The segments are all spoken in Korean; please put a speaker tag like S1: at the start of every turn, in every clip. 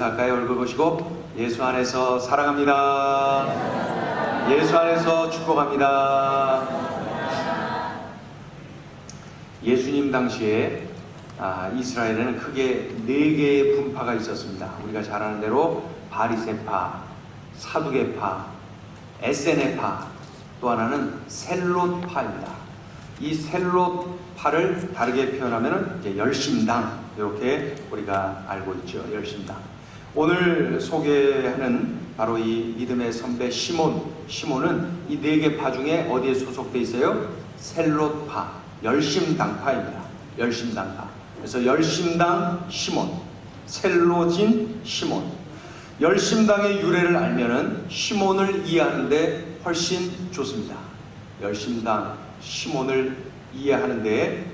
S1: 가까이 얼굴 보시고 예수 안에서 사랑합니다. 예수 안에서 축복합니다. 예수님 당시에 이스라엘에는 크게 4개의 분파가 있었습니다. 우리가 잘 아는 대로 바리새파, 사두개파, 에세네파, 또 하나는 셀롯파입니다. 이 셀롯파를 다르게 표현하면 이제 열심당, 이렇게 우리가 알고 있죠. 열심당. 오늘 소개하는 바로 이 믿음의 선배 시몬은 이 4개 파 중에 어디에 소속되어 있어요? 셀롯파, 열심당파입니다. 열심당파. 그래서 열심당 시몬, 셀롯인 시몬. 열심당의 유래를 알면은 시몬을 이해하는데 훨씬 좋습니다. 열심당 시몬을 이해하는데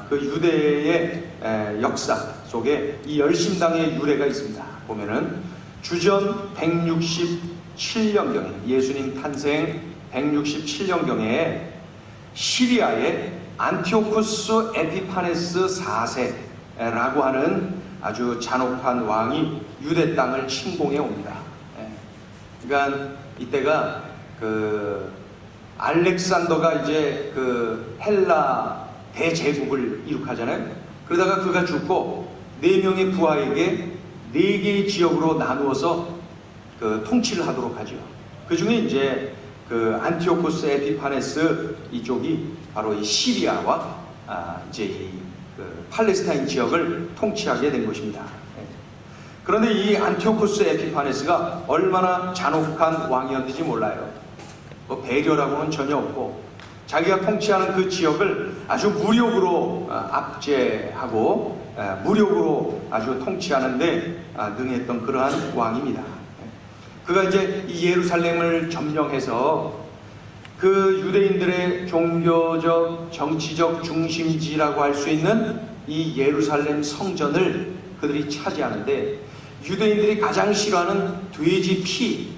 S1: 그 유대의 역사 속에 이 열심당의 유래가 있습니다. 보면은 주전 167년경에 예수님 탄생 167년경에 시리아의 안티오쿠스 에피파네스 4세라고 하는 아주 잔혹한 왕이 유대 땅을 침공해 옵니다. 그러니까 이때가 그 알렉산더가 이제 그 헬라 대제국을 이룩하잖아요. 그러다가 그가 죽고 4명의 부하에게 4개의 지역으로 나누어서 그 통치를 하도록 하죠. 그 중에 이제 그 안티오코스 에피파네스 이쪽이 바로 이 시리아와 이제 이 그 팔레스타인 지역을 통치하게 된 것입니다. 그런데 이 안티오코스 에피파네스가 얼마나 잔혹한 왕이었는지 몰라요. 뭐 배려라고는 전혀 없고 자기가 통치하는 그 지역을 아주 무력으로 압제하고 무력으로 아주 통치하는데 능했던 그러한 왕입니다. 그가 이제 이 예루살렘을 점령해서 그 유대인들의 종교적, 정치적 중심지라고 할 수 있는 이 예루살렘 성전을 그들이 차지하는데 유대인들이 가장 싫어하는 돼지 피,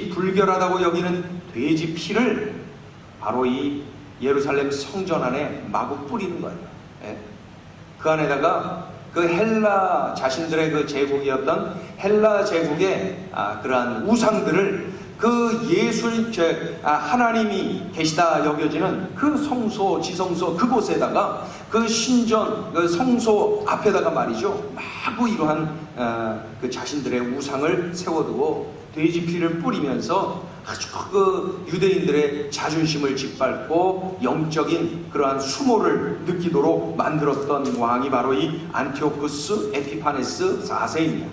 S1: 불결하다고 여기는 돼지 피를 바로 이 예루살렘 성전 안에 마구 뿌리는 거예요. 그 안에다가 그 헬라 자신들의 그 제국이었던 헬라 제국의 그러한 우상들을 그 예술, 하나님이 계시다 여겨지는 그 성소, 지성소 그곳에다가 그 신전, 그 성소 앞에다가 말이죠. 마구 이러한 그 자신들의 우상을 세워두고 돼지 피를 뿌리면서 아주 그 유대인들의 자존심을 짓밟고 영적인 그러한 수모를 느끼도록 만들었던 왕이 바로 이 안티오쿠스 에피파네스 4세입니다.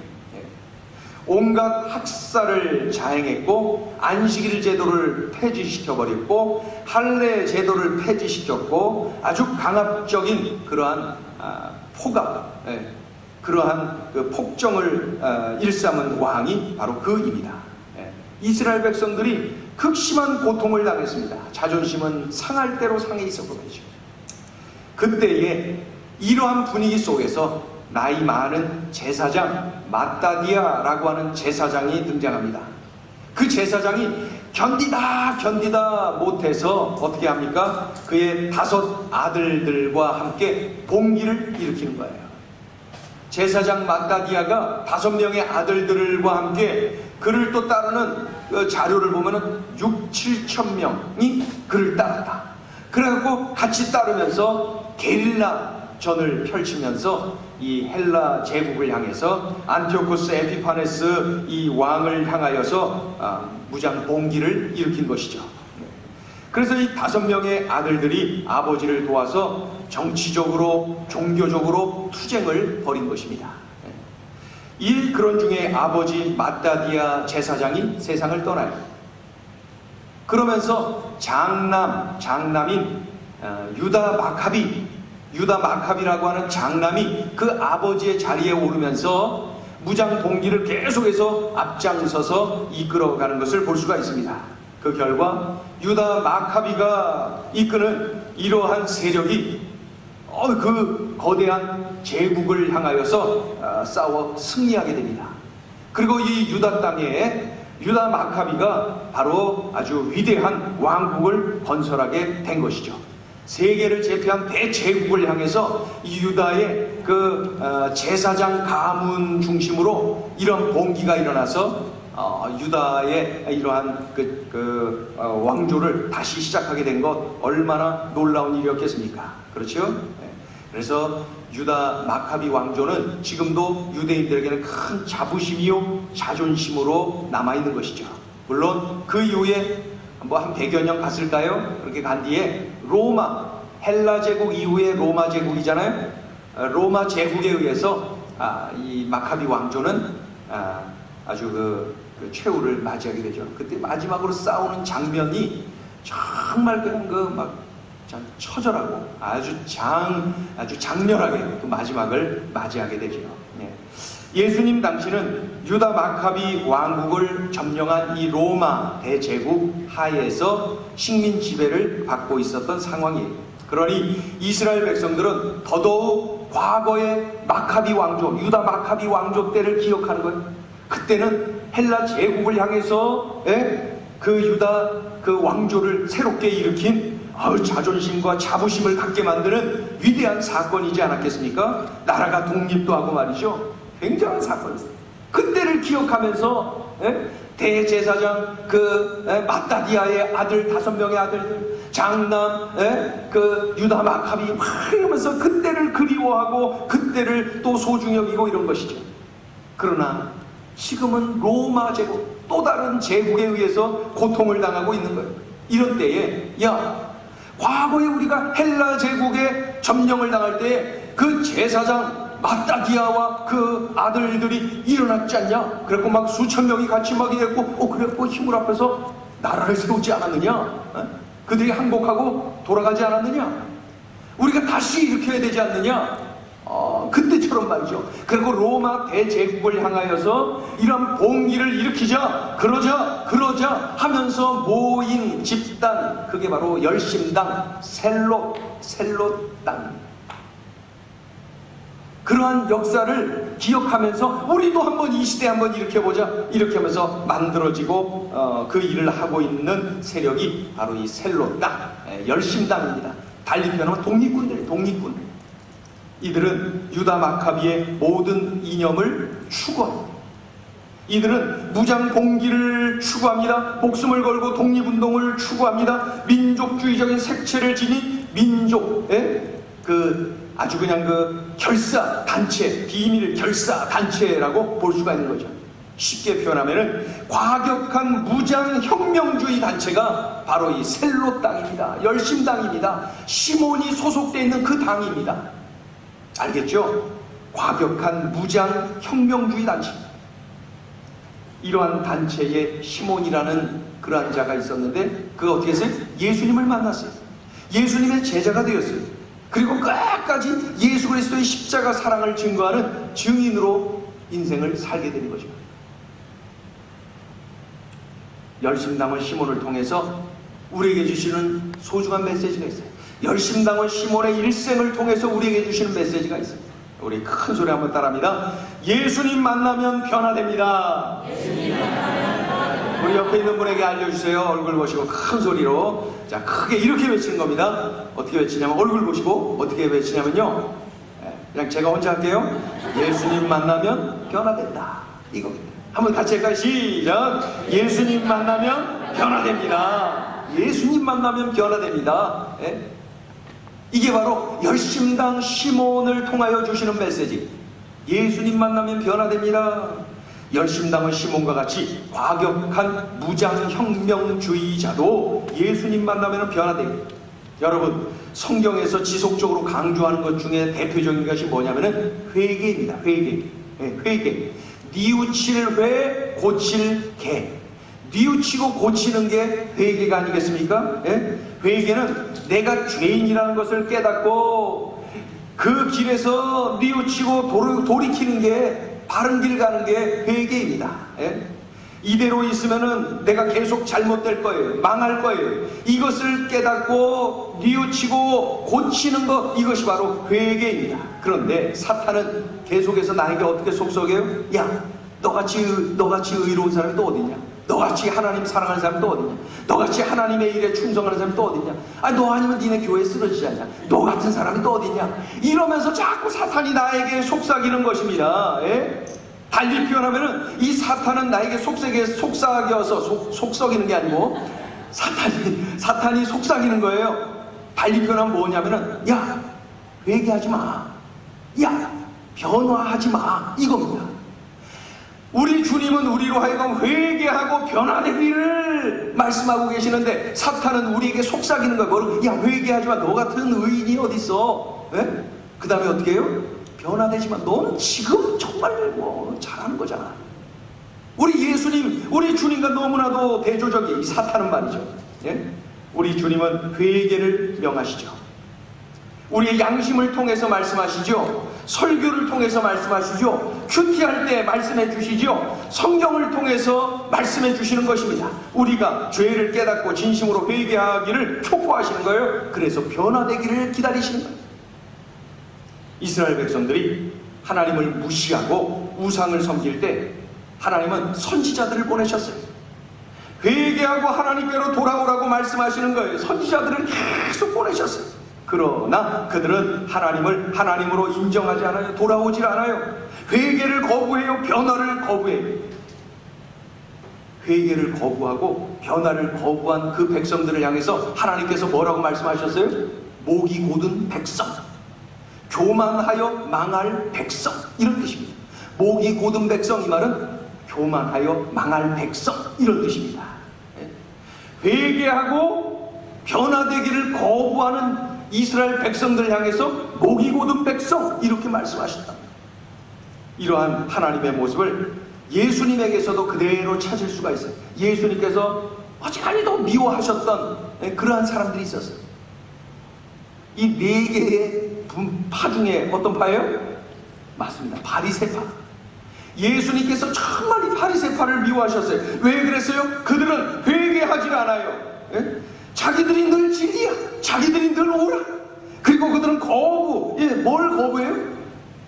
S1: 온갖 학살을 자행했고 안식일 제도를 폐지시켜버렸고 할례 제도를 폐지시켰고 아주 강압적인 그러한 폭압, 그러한 그 폭정을 일삼은 왕이 바로 그입니다. 이스라엘 백성들이 극심한 고통을 당했습니다. 자존심은 상할 대로 상해 있었던 거죠. 그때에 이러한 분위기 속에서 나이 많은 제사장 마따디아라고 하는 제사장이 등장합니다. 그 제사장이 견디다 못해서 어떻게 합니까? 그의 5 아들들과 함께 봉기를 일으키는 거예요. 제사장 마따디아가 5명의 아들들과 함께 그를 또 따르는 그 자료를 보면은 6-7천 명이 그를 따랐다. 그래갖고 같이 따르면서 게릴라 전을 펼치면서 이 헬라 제국을 향해서 안티오코스 에피파네스 이 왕을 향하여서 무장 봉기를 일으킨 것이죠. 그래서 이 5명의 아들들이 아버지를 도와서 정치적으로 종교적으로 투쟁을 벌인 것입니다. 이 그런 중에 아버지 마따디아 제사장이 세상을 떠나요. 그러면서 장남인 유다 마카비라고 하는 장남이 그 아버지의 자리에 오르면서 무장 봉기를 계속해서 앞장서서 이끌어가는 것을 볼 수가 있습니다. 그 결과 유다 마카비가 이끄는 이러한 세력이 그 거대한 제국을 향하여서 싸워 승리하게 됩니다. 그리고 이 유다 땅에 유다 마카비가 바로 아주 위대한 왕국을 건설하게 된 것이죠. 세계를 제패한 대제국을 향해서 이 유다의 제사장 가문 중심으로 이런 봉기가 일어나서 유다의 이러한 왕조를 다시 시작하게 된 것 얼마나 놀라운 일이었겠습니까? 그렇죠? 그래서 유다 마카비 왕조는 지금도 유대인들에게는 큰 자부심이요 자존심으로 남아있는 것이죠. 물론 그 이후에 뭐 한 100여 년 갔을까요? 그렇게 간 뒤에 로마, 헬라 제국 이후에 로마 제국이잖아요. 로마 제국에 의해서 이 마카비 왕조는 아주 최후를 맞이하게 되죠. 그때 마지막으로 싸우는 장면이 정말 막 처절하고 아주 장렬하게 그 마지막을 맞이하게 되죠. 예수님 당시는 유다 마카비 왕국을 점령한 이 로마 대제국 하에서 식민 지배를 받고 있었던 상황이에요. 그러니 이스라엘 백성들은 더더욱 과거의 마카비 왕조, 유다 마카비 왕조 때를 기억하는 거예요. 그때는 헬라 제국을 향해서 그 유다 그 왕조를 새롭게 일으킨 자존심과 자부심을 갖게 만드는 위대한 사건이지 않았겠습니까? 나라가 독립도 하고 말이죠. 굉장한 사건이었어요. 그때를 기억하면서 대제사장 마따디아의 아들 5명의 아들들, 장남 유다 마카비 막 이러면서 그때를 그리워하고 그때를 또 소중히 여기고 이런 것이죠. 그러나 지금은 로마 제국, 또 다른 제국에 의해서 고통을 당하고 있는 거예요. 이런 때에 과거에 우리가 헬라 제국에 점령을 당할 때 그 제사장 마따디아와 그 아들들이 일어났지 않냐? 그래갖고 막 수천 명이 같이 막 이랬고 그래갖고 힘을 합해서 나라를 세우지 않았느냐? 그들이 항복하고 돌아가지 않았느냐? 우리가 다시 일으켜야 되지 않느냐? 그때처럼 말이죠. 그리고 로마 대제국을 향하여서 이런 봉기를 일으키자, 그러자 하면서 모인 집단, 그게 바로 열심당, 셀롯 땅. 그러한 역사를 기억하면서 우리도 한번 이 시대에 한번 일으켜보자, 이렇게 하면서 만들어지고 그 일을 하고 있는 세력이 바로 이 셀롯 땅, 열심당입니다. 달리 표현하면 독립군들이에요. 독립군. 이들은 유다 마카비의 모든 이념을 추구합니다. 이들은 무장 봉기를 추구합니다. 목숨을 걸고 독립운동을 추구합니다. 민족주의적인 색채를 지닌 민족의 아주 그냥 결사 단체, 비밀 결사 단체라고 볼 수가 있는 거죠. 쉽게 표현하면은 과격한 무장 혁명주의 단체가 바로 이 셀롯 당입니다. 열심당입니다. 시몬이 소속되어 있는 그 당입니다. 알겠죠? 과격한 무장 혁명주의 단체. 이러한 단체에 시몬이라는 그러한 자가 있었는데 그가 어떻게 했어요? 예수님을 만났어요. 예수님의 제자가 되었어요. 그리고 끝까지 예수 그리스도의 십자가 사랑을 증거하는 증인으로 인생을 살게 되는 거죠. 열심당원 시몬을 통해서 우리에게 주시는 소중한 메시지가 있어요. 열심당원 시몬의 일생을 통해서 우리에게 주시는 메시지가 있어요. 우리 큰 소리 한번 따라합니다. 예수님 만나면 변화됩니다. 예수님 만나면 변화됩니다. 우리 옆에 있는 분에게 알려주세요. 얼굴 보시고 큰 소리로. 자, 크게 이렇게 외치는 겁니다. 어떻게 외치냐면 얼굴 보시고 어떻게 외치냐면요, 그냥 제가 혼자 할게요. 예수님 만나면 변화된다. 이겁니다. 한번 같이 할까요? 시작. 예수님 만나면 변화됩니다. 예수님 만나면 변화됩니다. 이게 바로 열심당 시몬을 통하여 주시는 메시지. 예수님 만나면 변화됩니다. 열심당은 시몬과 같이 과격한 무장혁명주의자도 예수님 만나면 변화됩니다. 여러분, 성경에서 지속적으로 강조하는 것 중에 대표적인 것이 뭐냐면은 회개입니다. 회개. 뉘우칠 회, 고칠 개. 뉘우치고 고치는 게 회개가 아니겠습니까? 회개는 내가 죄인이라는 것을 깨닫고 그 길에서 뉘우치고 돌이키는 게, 바른 길 가는 게 회개입니다. 이대로 있으면은 내가 계속 잘못될 거예요. 망할 거예요. 이것을 깨닫고 뉘우치고 고치는 것, 이것이 바로 회개입니다. 그런데 사탄은 계속해서 나에게 어떻게 속삭여요? 야, 너같이 의로운 사람이 또 어디냐? 너같이 하나님 사랑하는 사람 또 어디냐? 너같이 하나님의 일에 충성하는 사람이 또 어디냐? 아니 너 아니면 니네 교회 쓰러지지 않냐? 너 같은 사람이 또 어디냐? 이러면서 자꾸 사탄이 나에게 속삭이는 것입니다. 예? 달리 표현하면은 이 사탄은 나에게 속삭여서 속썩이는 게 아니고 사탄이 속삭이는 거예요. 달리 표현하면 뭐냐면은 야 회개하지 마, 야 변화하지 마, 이겁니다. 우리 주님은 우리로 하여금 회개하고 변화되기를 말씀하고 계시는데 사탄은 우리에게 속삭이는 거예요. 야 회개하지 마, 너 같은 의인이 어딨어? 예? 그 다음에 어떻게 해요? 변화되지 마, 너는 지금 정말 뭐 잘하는 거잖아. 우리 예수님, 우리 주님과 너무나도 대조적이 이 사탄은 말이죠. 예? 우리 주님은 회개를 명하시죠. 우리의 양심을 통해서 말씀하시죠. 설교를 통해서 말씀하시죠. 큐티할 때 말씀해 주시죠. 성경을 통해서 말씀해 주시는 것입니다. 우리가 죄를 깨닫고 진심으로 회개하기를 촉구하시는 거예요. 그래서 변화되기를 기다리시는 거예요. 이스라엘 백성들이 하나님을 무시하고 우상을 섬길 때 하나님은 선지자들을 보내셨어요. 회개하고 하나님께로 돌아오라고 말씀하시는 거예요. 선지자들을 계속 보내셨어요. 그러나 그들은 하나님을 하나님으로 인정하지 않아요. 돌아오질 않아요. 회개를 거부해요. 변화를 거부해요. 회개를 거부하고 변화를 거부한 그 백성들을 향해서 하나님께서 뭐라고 말씀하셨어요? 목이 곧은 백성, 교만하여 망할 백성, 이런 뜻입니다. 목이 곧은 백성, 이 말은 교만하여 망할 백성, 이런 뜻입니다. 회개하고 변화되기를 거부하는 이스라엘 백성들을 향해서 목이 곧은 백성, 이렇게 말씀하셨다. 이러한 하나님의 모습을 예수님에게서도 그대로 찾을 수가 있어요. 예수님께서 어지간히도 미워하셨던 그러한 사람들이 있었어요. 이 네 개의 파 중에 어떤 파예요? 맞습니다. 바리새파. 예수님께서 정말 이 바리새파를 미워하셨어요. 왜 그랬어요? 그들은 회개하지 않아요. 예? 자기들이 늘 진리야, 자기들이 늘 옳아. 그리고 그들은 거부, 뭘 거부해요?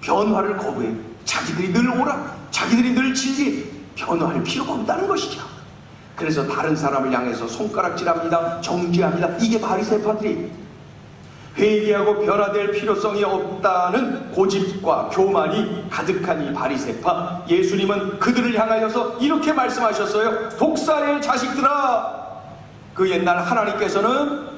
S1: 변화를 거부해요. 자기들이 늘 옳아, 자기들이 늘 진리, 변화할 필요가 없다는 것이죠. 그래서 다른 사람을 향해서 손가락질합니다, 정죄합니다. 이게 바리새파들이 회개하고 변화될 필요성이 없다는 고집과 교만이 가득한 이 바리새파. 예수님은 그들을 향하여서 이렇게 말씀하셨어요. 독사의 자식들아. 그 옛날 하나님께서는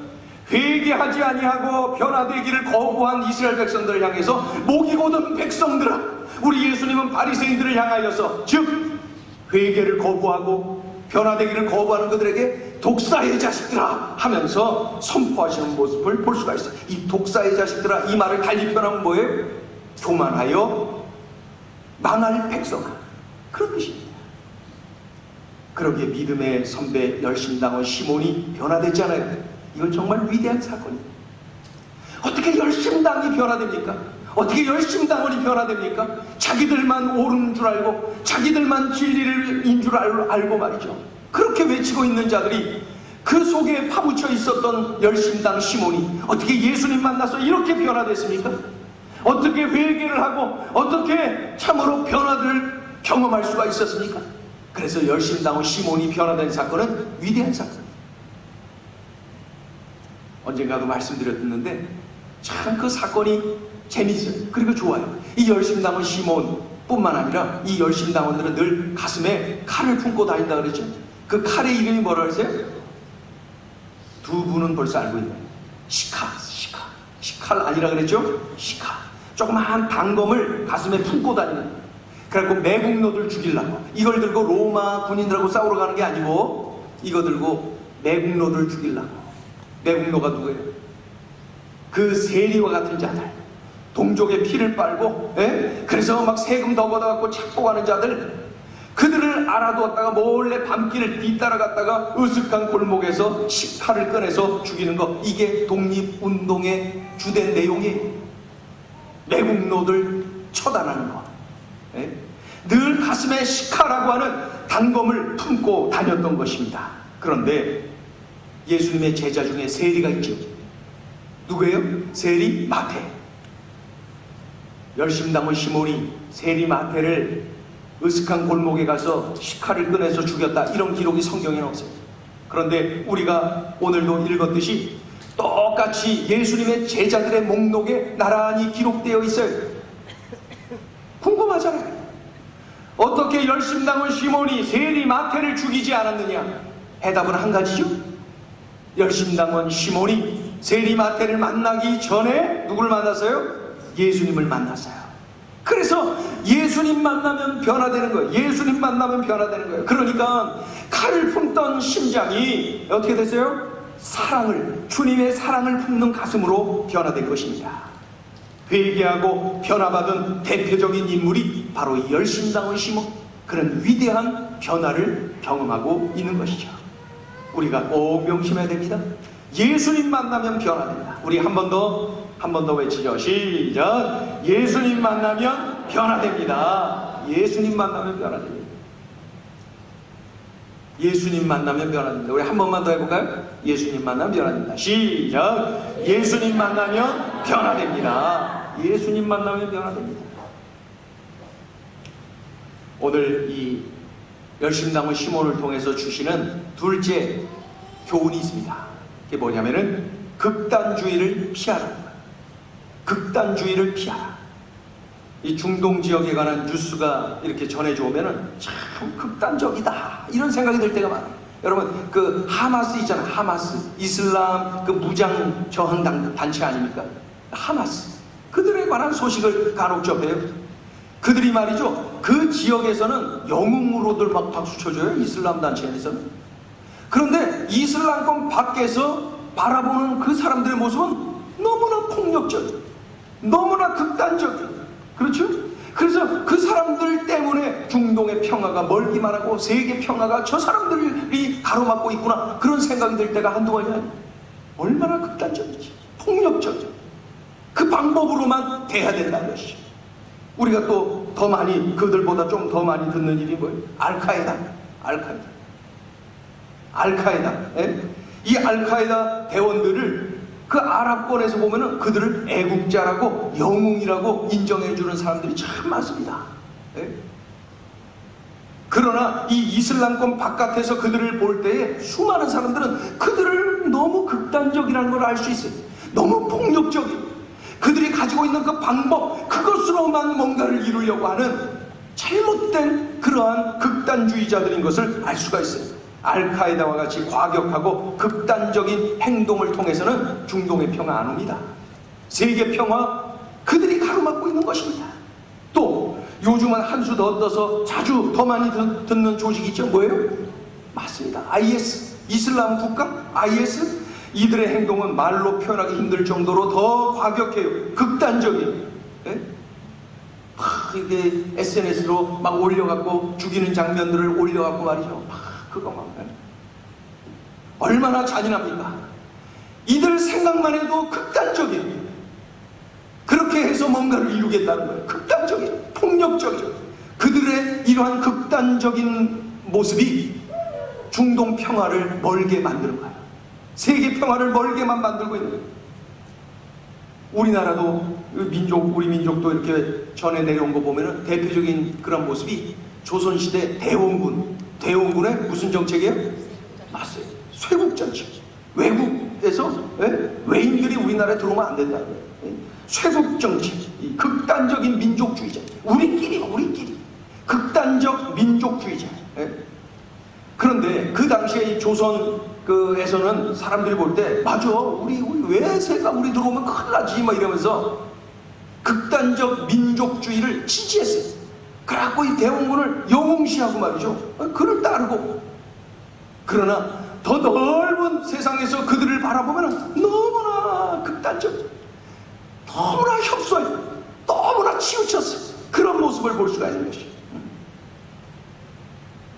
S1: 회개하지 아니하고 변화되기를 거부한 이스라엘 백성들을 향해서 목이 곧은 백성들아. 우리 예수님은 바리새인들을 향하여서, 즉 회개를 거부하고 변화되기를 거부하는 그들에게 독사의 자식들아 하면서 선포하시는 모습을 볼 수가 있어요. 이 독사의 자식들아, 이 말을 달리 표현하면 뭐예요? 교만하여 망할 백성아, 그런 뜻입니다. 그러기에 믿음의 선배 열심당원 시몬이 변화됐잖아요. 이건 정말 위대한 사건이에요. 어떻게 열심당이 변화됩니까? 어떻게 열심당원이 변화됩니까? 자기들만 옳은 줄 알고 자기들만 진리인 줄 알고 말이죠. 그렇게 외치고 있는 자들이 그 속에 파묻혀 있었던 열심당 시몬이 어떻게 예수님 만나서 이렇게 변화됐습니까? 어떻게 회개를 하고 어떻게 참으로 변화를 경험할 수가 있었습니까? 그래서 열심당원 시몬이 변화된 사건은 위대한 사건입니다. 언젠가도 말씀드렸는데 참 그 사건이 재밌어요. 그리고 좋아요. 이 열심당원 시몬 뿐만 아니라 이 열심당원들은 늘 가슴에 칼을 품고 다닌다 그랬죠. 그 칼의 이름이 뭐라 그랬어요? 두 분은 벌써 알고 있네요. 시칼 아니라 그랬죠? 시칼. 조그마한 단검을 가슴에 품고 다니는. 그래갖고 매국노들 죽이려고, 이걸 들고 로마 군인들하고 싸우러 가는 게 아니고 이거 들고 매국노들 죽이려고. 매국노가 누구예요? 그 세리와 같은 자들, 동족의 피를 빨고, 그래서 막 세금 더 걷어갖고 찾고 가는 자들, 그들을 알아두었다가 몰래 밤길을 뒤따라갔다가 으슥한 골목에서 식칼을 꺼내서 죽이는 거, 이게 독립운동의 주된 내용이에요. 매국노들 처단하는 거. 늘 가슴에 시카라고 하는 단검을 품고 다녔던 것입니다. 그런데 예수님의 제자 중에 세리가 있죠. 누구예요? 세리 마태. 열심당원 시몬이 세리 마태를 으슥한 골목에 가서 시칼을 꺼내서 죽였다, 이런 기록이 성경에는 없어요. 그런데 우리가 오늘도 읽었듯이 똑같이 예수님의 제자들의 목록에 나란히 기록되어 있어요. 궁금하잖아요. 어떻게 열심당원 시몬이 세리 마태를 죽이지 않았느냐? 해답은 한 가지죠. 열심당원 시몬이 세리 마태를 만나기 전에 누구를 만났어요? 예수님을 만났어요. 그래서 예수님 만나면 변화되는 거예요. 예수님 만나면 변화되는 거예요. 그러니까 칼을 품던 심장이 어떻게 됐어요? 주님의 사랑을 품는 가슴으로 변화된 것입니다. 회개하고 변화받은 대표적인 인물이 바로 이 열심당원 시몬, 그런 위대한 변화를 경험하고 있는 것이죠. 우리가 꼭 명심해야 됩니다. 예수님 만나면 변화된다. 우리 한 번 더 외치죠. 시작. 예수님 만나면 변화됩니다. 예수님 만나면 변화됩니다. 예수님 만나면 변화됩니다. 우리 한 번만 더 해볼까요? 예수님 만나면 변화됩니다. 시작. 예수님 만나면 변화됩니다. 예수님 만나면 변화됩니다. 오늘 이 열심당원 시몬을 통해서 주시는 둘째 교훈이 있습니다. 그게 뭐냐면은 극단주의를 피하라는 거예요. 극단주의를 피하라. 이 중동 지역에 관한 뉴스가 이렇게 전해져 오면은 참 극단적이다, 이런 생각이 들 때가 많아요. 여러분, 그 하마스 있잖아요. 하마스, 이슬람 그 무장 저항 단체 아닙니까? 하마스, 그들에 관한 소식을 간혹 접해요. 그들이 말이죠, 그 지역에서는 영웅으로들 막 박수 쳐줘요. 이슬람 단체에서는. 그런데 이슬람권 밖에서 바라보는 그 사람들의 모습은 너무나 폭력적이에요. 너무나 극단적이에요. 그렇죠? 그래서 그 사람들 때문에 중동의 평화가 멀기만 하고 세계 평화가 저 사람들이 가로막고 있구나, 그런 생각이 들 때가 한두 번이 아니에요. 얼마나 극단적이지, 폭력적이죠. 그 방법으로만 돼야 된다는 것이죠. 우리가 또 더 많이, 그들보다 좀 더 많이 듣는 일이 뭐예요? 알카에다. 예? 이 알카에다 대원들을 그 아랍권에서 보면은 그들을 애국자라고, 영웅이라고 인정해주는 사람들이 참 많습니다. 예? 그러나 이 이슬람권 바깥에서 그들을 볼 때에 수많은 사람들은 그들을 너무 극단적이라는 걸 알 수 있어요. 너무 폭력적이에요. 그들이 가지고 있는 그 방법, 그것으로만 뭔가를 이루려고 하는 잘못된 그러한 극단주의자들인 것을 알 수가 있어요. 알카에다와 같이 과격하고 극단적인 행동을 통해서는 중동의 평화 안 옵니다. 세계 평화, 그들이 가로막고 있는 것입니다. 또 요즘은 한 수 더 떠서 자주 더 많이 듣는 조직이 있죠. 뭐예요? 맞습니다. IS, 이슬람 국가, IS. 이들의 행동은 말로 표현하기 힘들 정도로 더 과격해요. 극단적이에요. 예? 이게 SNS로 막 올려갖고 죽이는 장면들을 올려갖고 말이죠. 그거만. 얼마나 잔인합니까? 이들 생각만 해도 극단적이에요. 그렇게 해서 뭔가를 이루겠다는 거예요. 극단적이에요. 폭력적이죠. 그들의 이러한 극단적인 모습이 중동 평화를 멀게 만드는 거예요. 세계 평화를 멀게만 만들고 있는 거예요. 우리나라도 우리 민족도 이렇게 전해 내려온 거 보면은 대표적인 그런 모습이 조선시대 대원군의 무슨 정책이에요? 맞아요. 쇄국정책. 외국에서 외인들이 우리나라에 들어오면 안 된다는 거예요. 쇄국정책. 극단적인 민족주의자. 우리끼리. 극단적 민족주의자. 그런데 그 당시에 이 조선에서는 사람들이 볼 때, 맞아, 우리 외세가 우리 들어오면 큰일 나지, 막 이러면서 극단적 민족주의를 지지했어요. 그래갖고 이 대원군을 영웅시하고 말이죠. 그를 따르고. 그러나 더 넓은 세상에서 그들을 바라보면 너무나 극단적, 너무나 협소해, 너무나 치우쳤어요. 그런 모습을 볼 수가 있는 것이죠.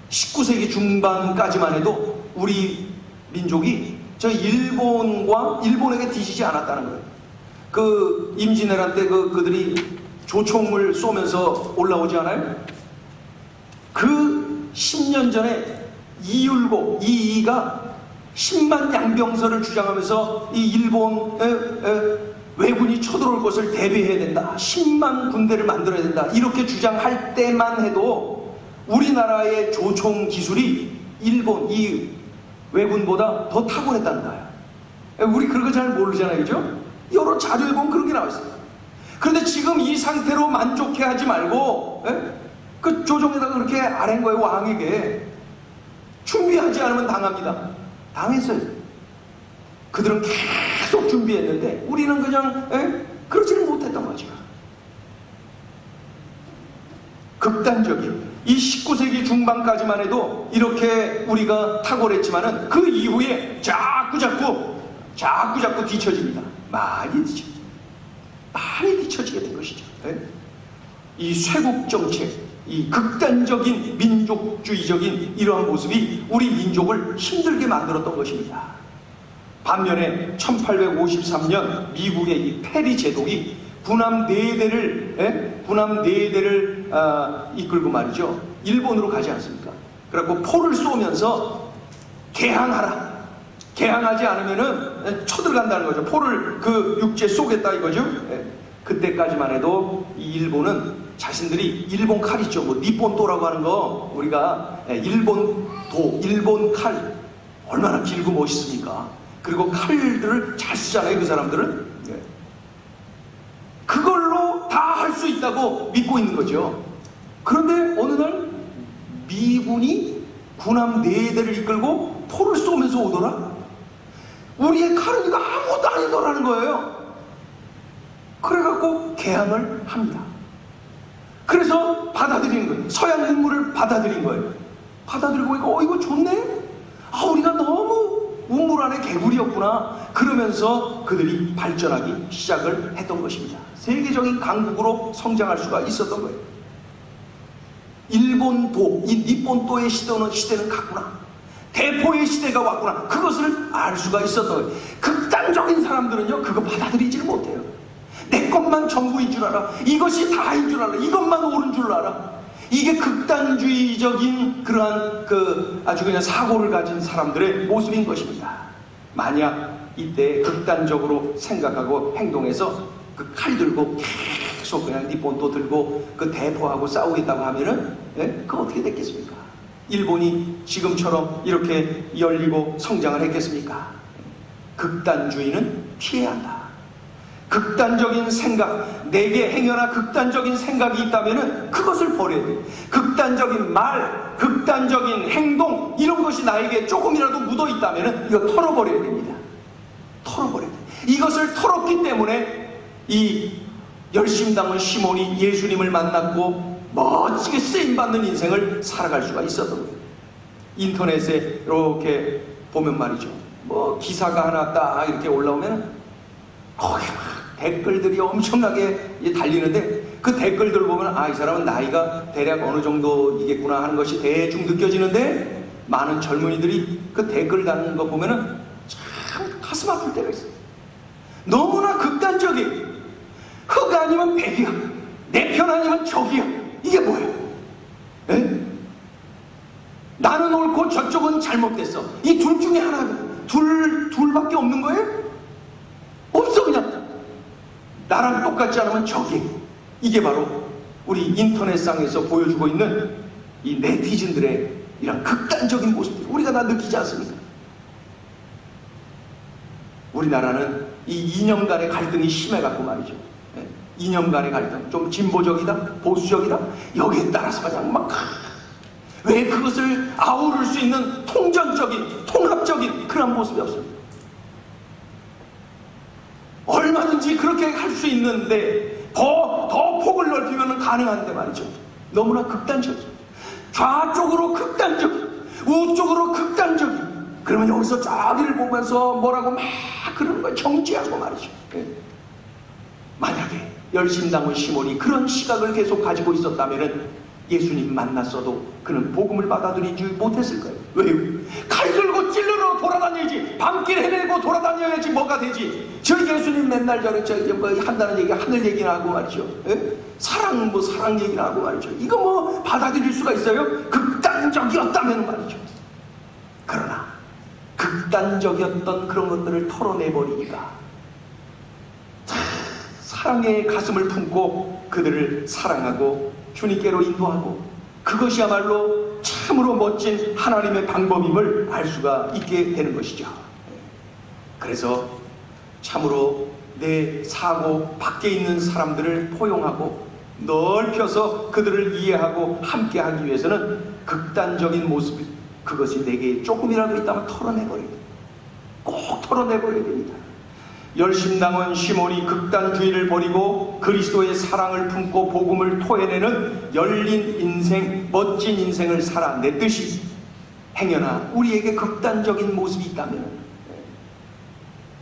S1: 19세기 중반까지만 해도 우리 민족이 저 일본에게 뒤지지 않았다는 거예요. 그 임진왜란 때 그들이 조총을 쏘면서 올라오지 않아요? 그 10년 전에 이이가 10만 양병설을 주장하면서 이 일본 왜군이 쳐들어올 것을 대비해야 된다, 10만 군대를 만들어야 된다, 이렇게 주장할 때만 해도 우리나라의 조총 기술이 일본 이 왜군보다 더 탁월했다는 거예요. 우리 그런 거 잘 모르잖아요, 그죠? 여러 자료에 보면 그런 게 나와 있어요. 그런데 지금 이 상태로 만족해하지 말고 그 조종에다가 그렇게 아뢰는 거예요. 왕에게. 준비하지 않으면 당합니다. 당했어요. 그들은 계속 준비했는데 우리는 그냥 그러지를 못했던 거죠. 극단적인 이 19세기 중반까지만 해도 이렇게 우리가 탁월했지만은 그 이후에 자꾸 뒤처집니다. 많이 뒤처지게 된 것이죠. 이 쇄국 정책, 이 극단적인 민족주의적인 이러한 모습이 우리 민족을 힘들게 만들었던 것입니다. 반면에 1853년 미국의 이 페리 제독이 군함 4대를 이끌고 말이죠. 일본으로 가지 않습니까? 그래갖고 포를 쏘면서 개항하라. 개항하지 않으면은 쳐들어간다는 거죠. 포를 그 육지에 쏘겠다 이거죠. 그때까지만 해도 이 일본은 자신들이 일본 칼 있죠. 뭐 니폰도라고 하는 거 우리가 일본 칼 얼마나 길고 멋있습니까? 그리고 칼들을 잘 쓰잖아요, 그 사람들은. 그걸로 다 할 수 있다고 믿고 있는 거죠. 그런데 어느 날 미군이 군함 4대를 이끌고 포를 쏘면서 오더라? 우리의 칼은 이거 아무것도 아니더라는 거예요. 그래갖고 개항을 합니다. 그래서 받아들이는 거예요. 서양 문물을 받아들인 거예요. 받아들이고 이거 좋네? 우리가 너무 우물 안에 개구리였구나. 그러면서 그들이 발전하기 시작을 했던 것입니다. 세계적인 강국으로 성장할 수가 있었던 거예요. 일본도, 이 니폰도의 시대는 갔구나. 대포의 시대가 왔구나. 그것을 알 수가 있었던 거예요. 극단적인 사람들은요, 그거 받아들이지를 못해요. 내 것만 전부인 줄 알아. 이것이 다인 줄 알아. 이것만 옳은 줄 알아. 이게 극단주의적인 그러한 아주 그냥 사고를 가진 사람들의 모습인 것입니다. 만약 이때 극단적으로 생각하고 행동해서 그 칼 들고 계속 그냥 니폰도 들고 그 대포하고 싸우겠다고 하면은 그거 어떻게 됐겠습니까? 일본이 지금처럼 이렇게 열리고 성장을 했겠습니까? 극단주의는 피해야 한다. 극단적인 생각, 내게 행여나 극단적인 생각이 있다면은 그것을 버려야 돼. 극단적인 말, 극단적인 행동, 이런 것이 나에게 조금이라도 묻어 있다면은 이거 털어버려야 됩니다. 털어버려야 돼. 이것을 털었기 때문에 이 열심 담은 시몬이 예수님을 만났고 멋지게 쓰임받는 인생을 살아갈 수가 있었던 거예요. 인터넷에 이렇게 보면 말이죠. 뭐 기사가 하나 딱 이렇게 올라오면 거기 막 댓글들이 엄청나게 달리는데 그 댓글들을 보면 이 사람은 나이가 대략 어느 정도이겠구나 하는 것이 대충 느껴지는데 많은 젊은이들이 그 댓글 다는 거 보면은 참 가슴 아플 때가 있어요. 너무나 극단적인 흑 아니면 백이야. 내 편 아니면 적이야. 이게 뭐예요? 나는 옳고 저쪽은 잘못됐어. 이 둘 중에 하나, 둘밖에 없는 거예요? 없어, 그냥. 나랑 똑같지 않으면 적이. 이게 바로 우리 인터넷상에서 보여주고 있는 이 네티즌들의 이런 극단적인 모습들. 우리가 다 느끼지 않습니까? 우리나라는 이 이념 간의 갈등이 심해갖고 말이죠. 이념 간의 갈등, 좀 진보적이다, 보수적이다, 여기에 따라서 그냥 막 왜 그것을 아우를 수 있는 통전적인, 통합적인 그런 모습이 없습니다. 얼마든지 그렇게 할 수 있는데 더 폭을 넓히면 가능한데 말이죠. 너무나 극단적이죠. 좌쪽으로 극단적인, 우쪽으로 극단적인. 그러면 여기서 저기를 보면서 뭐라고 막 그러는 거예요. 정죄하고 말이죠. 만약에 열심당원 시몬이 그런 시각을 계속 가지고 있었다면 예수님 만났어도 그는 복음을 받아들이지 못했을 거예요. 왜요? 칼 들고 찔러러 돌아다녀야지. 밤길 헤매고 돌아다녀야지 뭐가 되지. 저 예수님 맨날 뭐 한다는 얘기 하늘 얘기나 하고 말이죠. 사랑 얘기나 하고 말이죠. 이거 뭐 받아들일 수가 있어요? 극단적이었다면 말이죠. 그러나 극단적이었던 그런 것들을 털어내버리니까 사랑의 가슴을 품고 그들을 사랑하고 주님께로 인도하고 그것이야말로 참으로 멋진 하나님의 방법임을 알 수가 있게 되는 것이죠. 그래서 참으로 내 사고 밖에 있는 사람들을 포용하고 넓혀서 그들을 이해하고 함께하기 위해서는 극단적인 모습, 그것이 내게 조금이라도 있다면 털어내버려야 됩니다. 꼭 털어내버려야 됩니다. 열심당원 시몬이 극단주의를 버리고 그리스도의 사랑을 품고 복음을 토해내는 열린 인생, 멋진 인생을 살아냈듯이 행여나 우리에게 극단적인 모습이 있다면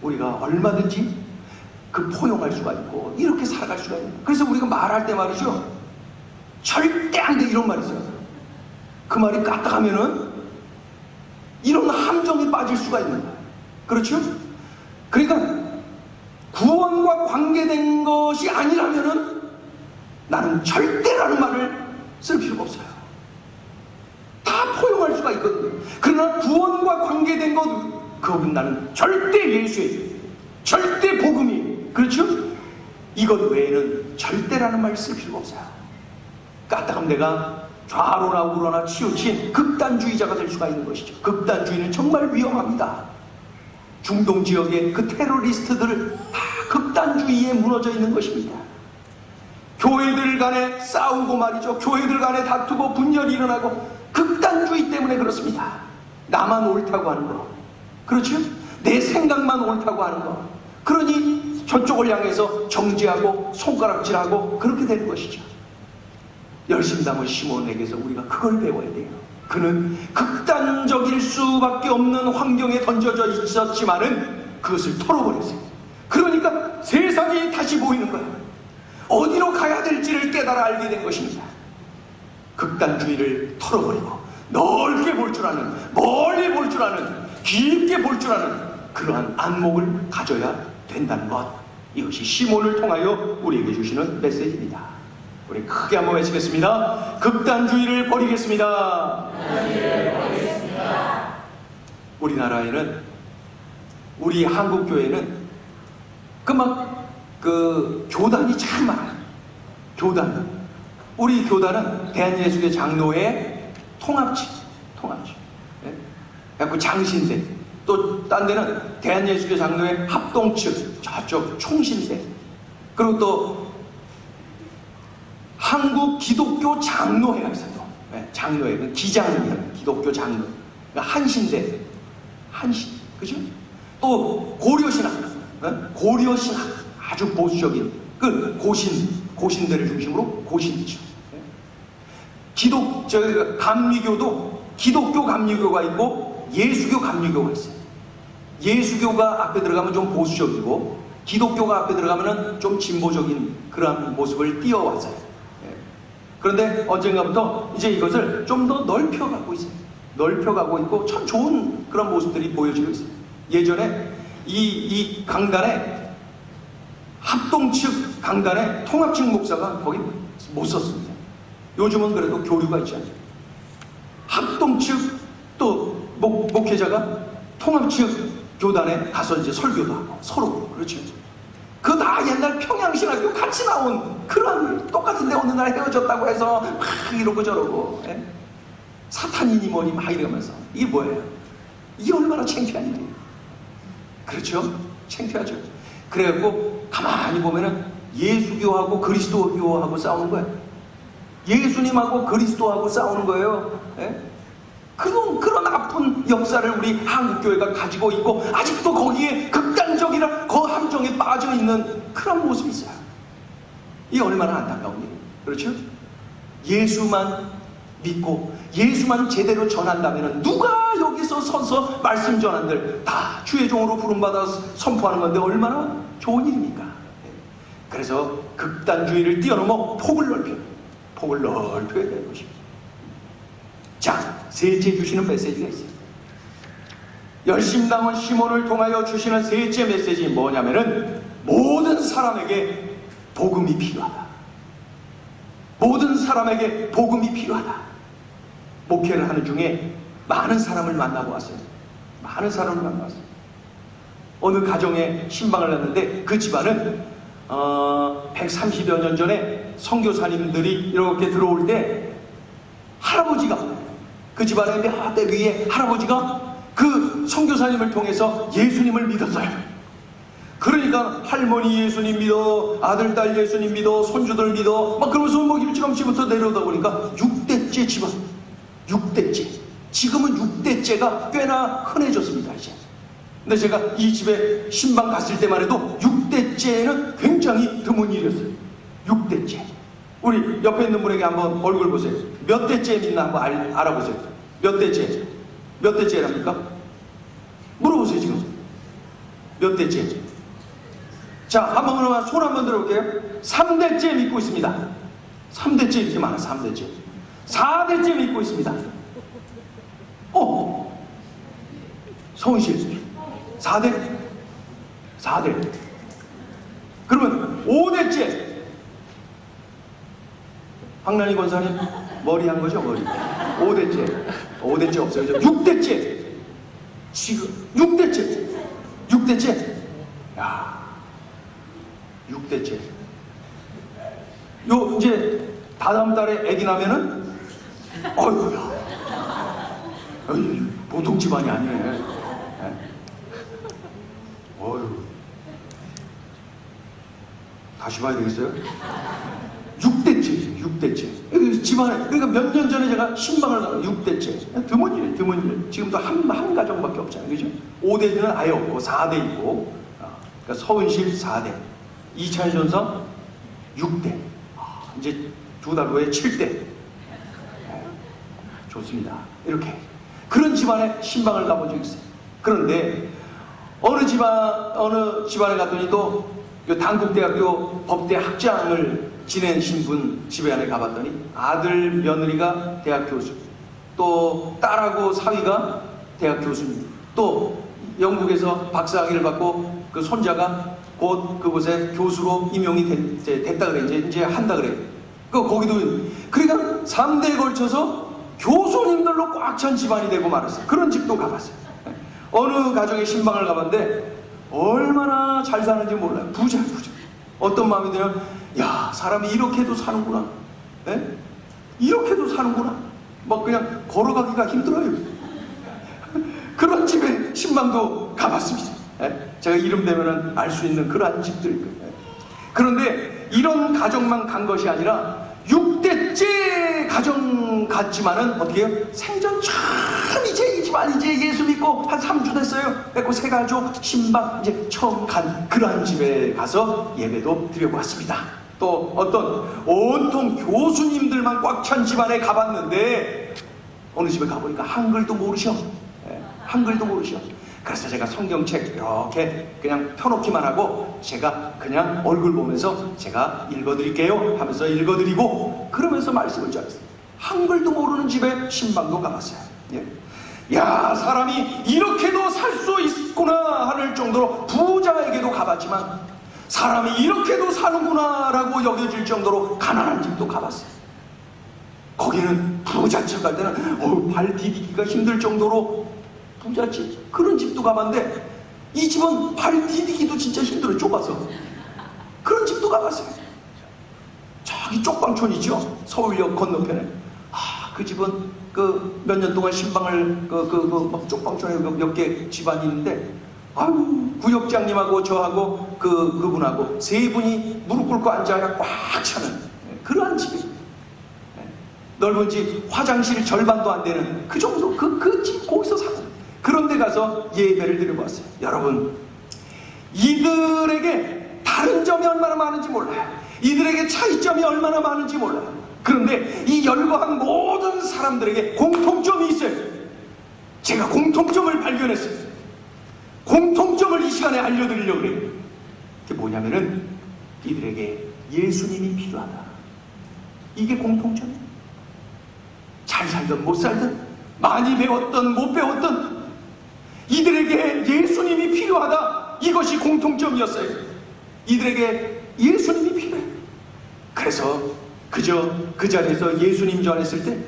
S1: 우리가 얼마든지 그 포용할 수가 있고 이렇게 살아갈 수가 있는. 그래서 우리가 말할 때 말이죠, 절대 안 돼 이런 말이 있어요. 그 말이 까딱하면은 이런 함정에 빠질 수가 있는 거예요. 그렇죠? 그러니까 구원과 관계된 것이 아니라면은 나는 절대라는 말을 쓸 필요가 없어요. 다 포용할 수가 있거든요. 그러나 구원과 관계된 것, 그건 나는 절대 예수의, 절대 복음이, 그렇죠? 이것 외에는 절대라는 말을 쓸 필요가 없어요. 까딱하면 내가 좌로나 우로나 치우친 극단주의자가 될 수가 있는 것이죠. 극단주의는 정말 위험합니다. 중동 지역의 그 테러리스트들 다 극단주의에 무너져 있는 것입니다. 교회들 간에 싸우고 말이죠. 교회들 간에 다투고 분열이 일어나고 극단주의 때문에 그렇습니다. 나만 옳다고 하는 거, 그렇죠? 내 생각만 옳다고 하는 거. 그러니 저쪽을 향해서 정죄하고 손가락질하고 그렇게 되는 것이죠. 열심당원 시몬에게서 우리가 그걸 배워야 돼요. 그는 극단적일 수밖에 없는 환경에 던져져 있었지만은 그것을 털어버렸어요. 그러니까 세상이 다시 보이는 거예요. 어디로 가야 될지를 깨달아 알게 된 것입니다. 극단주의를 털어버리고 넓게 볼 줄 아는, 멀리 볼 줄 아는, 깊게 볼 줄 아는 그러한 안목을 가져야 된다는 것, 이것이 시몬을 통하여 우리에게 주시는 메시지입니다. 우리 크게 한번 외치겠습니다. 극단주의를 버리겠습니다. 우리나라에는, 우리 한국교회는 그 교단이 참 많아요. 교단. 우리 교단은 대한예수교 장로회 통합측. 그 장신대. 또 딴 데는 대한예수교 장로회 합동측, 저쪽 총신대. 그리고 또 한국 기독교 장로회가 있어요. 장로회, 기장이에요. 기독교 장로. 그러니까 한신대, 그죠? 또 고려신학, 고려신학, 아주 보수적인 그 고신대를 중심으로 고신이죠. 감리교도 기독교 감리교가 있고 예수교 감리교가 있어요. 예수교가 앞에 들어가면 좀 보수적이고 기독교가 앞에 들어가면 좀 진보적인 그런 모습을 띄워왔어요. 그런데 언젠가부터 이제 이것을 좀 더 넓혀가고 있어요. 넓혀가고 있고 참 좋은 그런 모습들이 보여지고 있어요. 예전에 이 강단에 합동측 강단에 통합측 목사가 거기 못 썼습니다. 요즘은 그래도 교류가 있지 않죠. 합동측 또 목회자가 통합측 교단에 가서 이제 설교도 하고 서로, 그렇죠. 그 다 옛날 평양신학교 같이 나온 그런 똑같은데 어느 날 헤어졌다고 해서 막 이러고 저러고, 사탄이니 뭐니 막 이러면서 이게 뭐예요? 이게 얼마나 창피한 일이에요. 그렇죠? 창피하죠. 그래갖고 가만히 보면은 예수교하고 그리스도교하고 싸우는 거예요. 예수님하고 그리스도하고 싸우는 거예요. 그런 아픈 역사를 우리 한국교회가 가지고 있고 아직도 거기에 극단적이라 그 함정에 빠져 있는 그런 모습이 있어요. 이게 얼마나 안타까운 일이에요. 그렇죠? 예수만 믿고 예수만 제대로 전한다면 누가 여기서 서서 말씀 전한들 다 주의 종으로 부름받아서 선포하는 건데 얼마나 좋은 일입니까? 그래서 극단주의를 뛰어넘어 폭을 넓혀야 되는 것입니다. 자, 셋째 주시는 메시지가 있어요. 열심당원 시몬을 통하여 주시는 셋째 메시지 뭐냐면은 모든 사람에게 복음이 필요하다. 모든 사람에게 복음이 필요하다. 목회를 하는 중에 많은 사람을 만나고 왔어요. 많은 사람을 만나고 왔어요. 어느 가정에 신방을 했는데 그 집안은 130여 년 전에 선교사님들이 이렇게 들어올 때 할아버지가 그 집안의 몇 대 위에 할아버지가 그 선교사님을 통해서 예수님을 믿었어요. 그러니까 할머니 예수님 믿어, 아들, 딸 예수님 믿어, 손주들 믿어, 막 그러면서 뭐 일찌감치부터 내려오다 보니까 6대째 집안, 6대째. 지금은 6대째가 꽤나 흔해졌습니다, 이제. 근데 제가 이 집에 신방 갔을 때만 해도 6대째는 굉장히 드문 일이었어요. 6대째. 우리 옆에 있는 분에게 한번 얼굴 보세요. 몇 대째 믿나 한번 알아보세요. 몇 대째? 몇 대째랍니까? 물어보세요, 지금. 몇 대째? 자, 한번 그러면 손 한번 들어볼게요. 3대째 믿고 있습니다. 3대째 이렇게 많아요, 3대째. 4대째 믿고 있습니다. 서은실. 4대? 4대. 그러면 5대째. 황란희 권사님, 머리 한 거죠, 머리. 5대째. 5대째 없어요. 6대째. 지금, 6대째. 6대째. 야, 6대째. 요, 이제, 다다음 달에 애기 나면은, 어이구야. 보통 집안이 아니네. 어휴. 다시 봐야 되겠어요? 6대째, 6대째. 집안에, 그러니까 몇 년 전에 제가 신방을 가서 6대째. 드문 일, 드문 일. 지금도 한 가정밖에 없잖아요. 그죠? 5대는 아예 없고, 4대 있고. 그러니까 서은실 4대. 이찬 전사 6대. 이제 2달 후에 7대. 좋습니다. 이렇게. 그런 집안에 신방을 가본 적이 있어요. 그런데, 어느 집안에 갔더니 또, 단국대학교 법대 학장을 지내신 분 집에 안에 가봤더니 아들 며느리가 대학 교수, 또 딸하고 사위가 대학 교수님, 또 영국에서 박사학위를 받고 그 손자가 곧 그곳에 교수로 임용이 됐다 그래. 이제 한다 그래. 거기도 그러니까 3대에 걸쳐서 교수님들로 꽉 찬 집안이 되고 말았어요. 그런 집도 가봤어요. 어느 가정에 신방을 가봤는데 얼마나 잘 사는지 몰라요. 부자. 어떤 마음이 드냐면, 야, 사람이 이렇게도 사는구나. 네? 이렇게도 사는구나. 막 그냥 걸어가기가 힘들어요. 그런 집에 신방도 가봤습니다. 네? 제가 이름 대면은 알 수 있는 그러한 집들일 거예요. 그런데 이런 가정만 간 것이 아니라 6대째 가정 같지만은 어떻게 해요? 생전 처음 이제 이 집안 이제 예수 믿고 한 3주 됐어요. 그래서 새 가족 신방 이제 처음 간 그러한 집에 가서 예배도 드리고 왔습니다. 또 어떤 온통 교수님들만 꽉 찬 집안에 가봤는데 어느 집에 가보니까 한글도 모르셔. 한글도 모르셔. 그래서 제가 성경책 이렇게 그냥 펴놓기만 하고 제가 그냥 얼굴 보면서 제가 읽어드릴게요 하면서 읽어드리고 그러면서 말씀을 전했어요. 한글도 모르는 집에 신방도 가봤어요. 예. 야, 사람이 이렇게도 살 수 있구나 하는 정도로 부자에게도 가봤지만 사람이 이렇게도 사는구나 라고 여겨질 정도로 가난한 집도 가봤어요. 거기는 부잣집 갈 때는 발 디디기가 힘들 정도로 부잣집 그런 집도 가봤는데 이 집은 발 디디기도 진짜 힘들어요. 좁아서. 그런 집도 가봤어요. 저기 쪽방촌이죠. 서울역 건너편에. 그 집은 그 몇 년 동안 신방을 막 쪽방촌에 몇 개 집안이 있는데 구역장님하고 저하고 그분하고 세 분이 무릎 꿇고 앉아야 꽉 차는 그러한 집이. 넓은 집 화장실 절반도 안 되는 그 정도 그 집 거기서 사는. 그런데 가서 예배를 드리고 왔어요. 여러분, 이들에게 다른 점이 얼마나 많은지 몰라요. 이들에게 차이점이 얼마나 많은지 몰라요. 그런데 이 열거한 모든 사람들에게 공통점이 있어요. 제가 공통점을 발견했어요. 공통점을 이 시간에 알려드리려고 그래요. 그게 뭐냐면은 이들에게 예수님이 필요하다. 이게 공통점이에요. 잘 살든 못 살든 많이 배웠든 못 배웠든 이들에게 예수님이 필요하다. 이것이 공통점이었어요. 이들에게 예수님이 필요해요. 그래서 그저 그 자리에서 예수님 전했을 때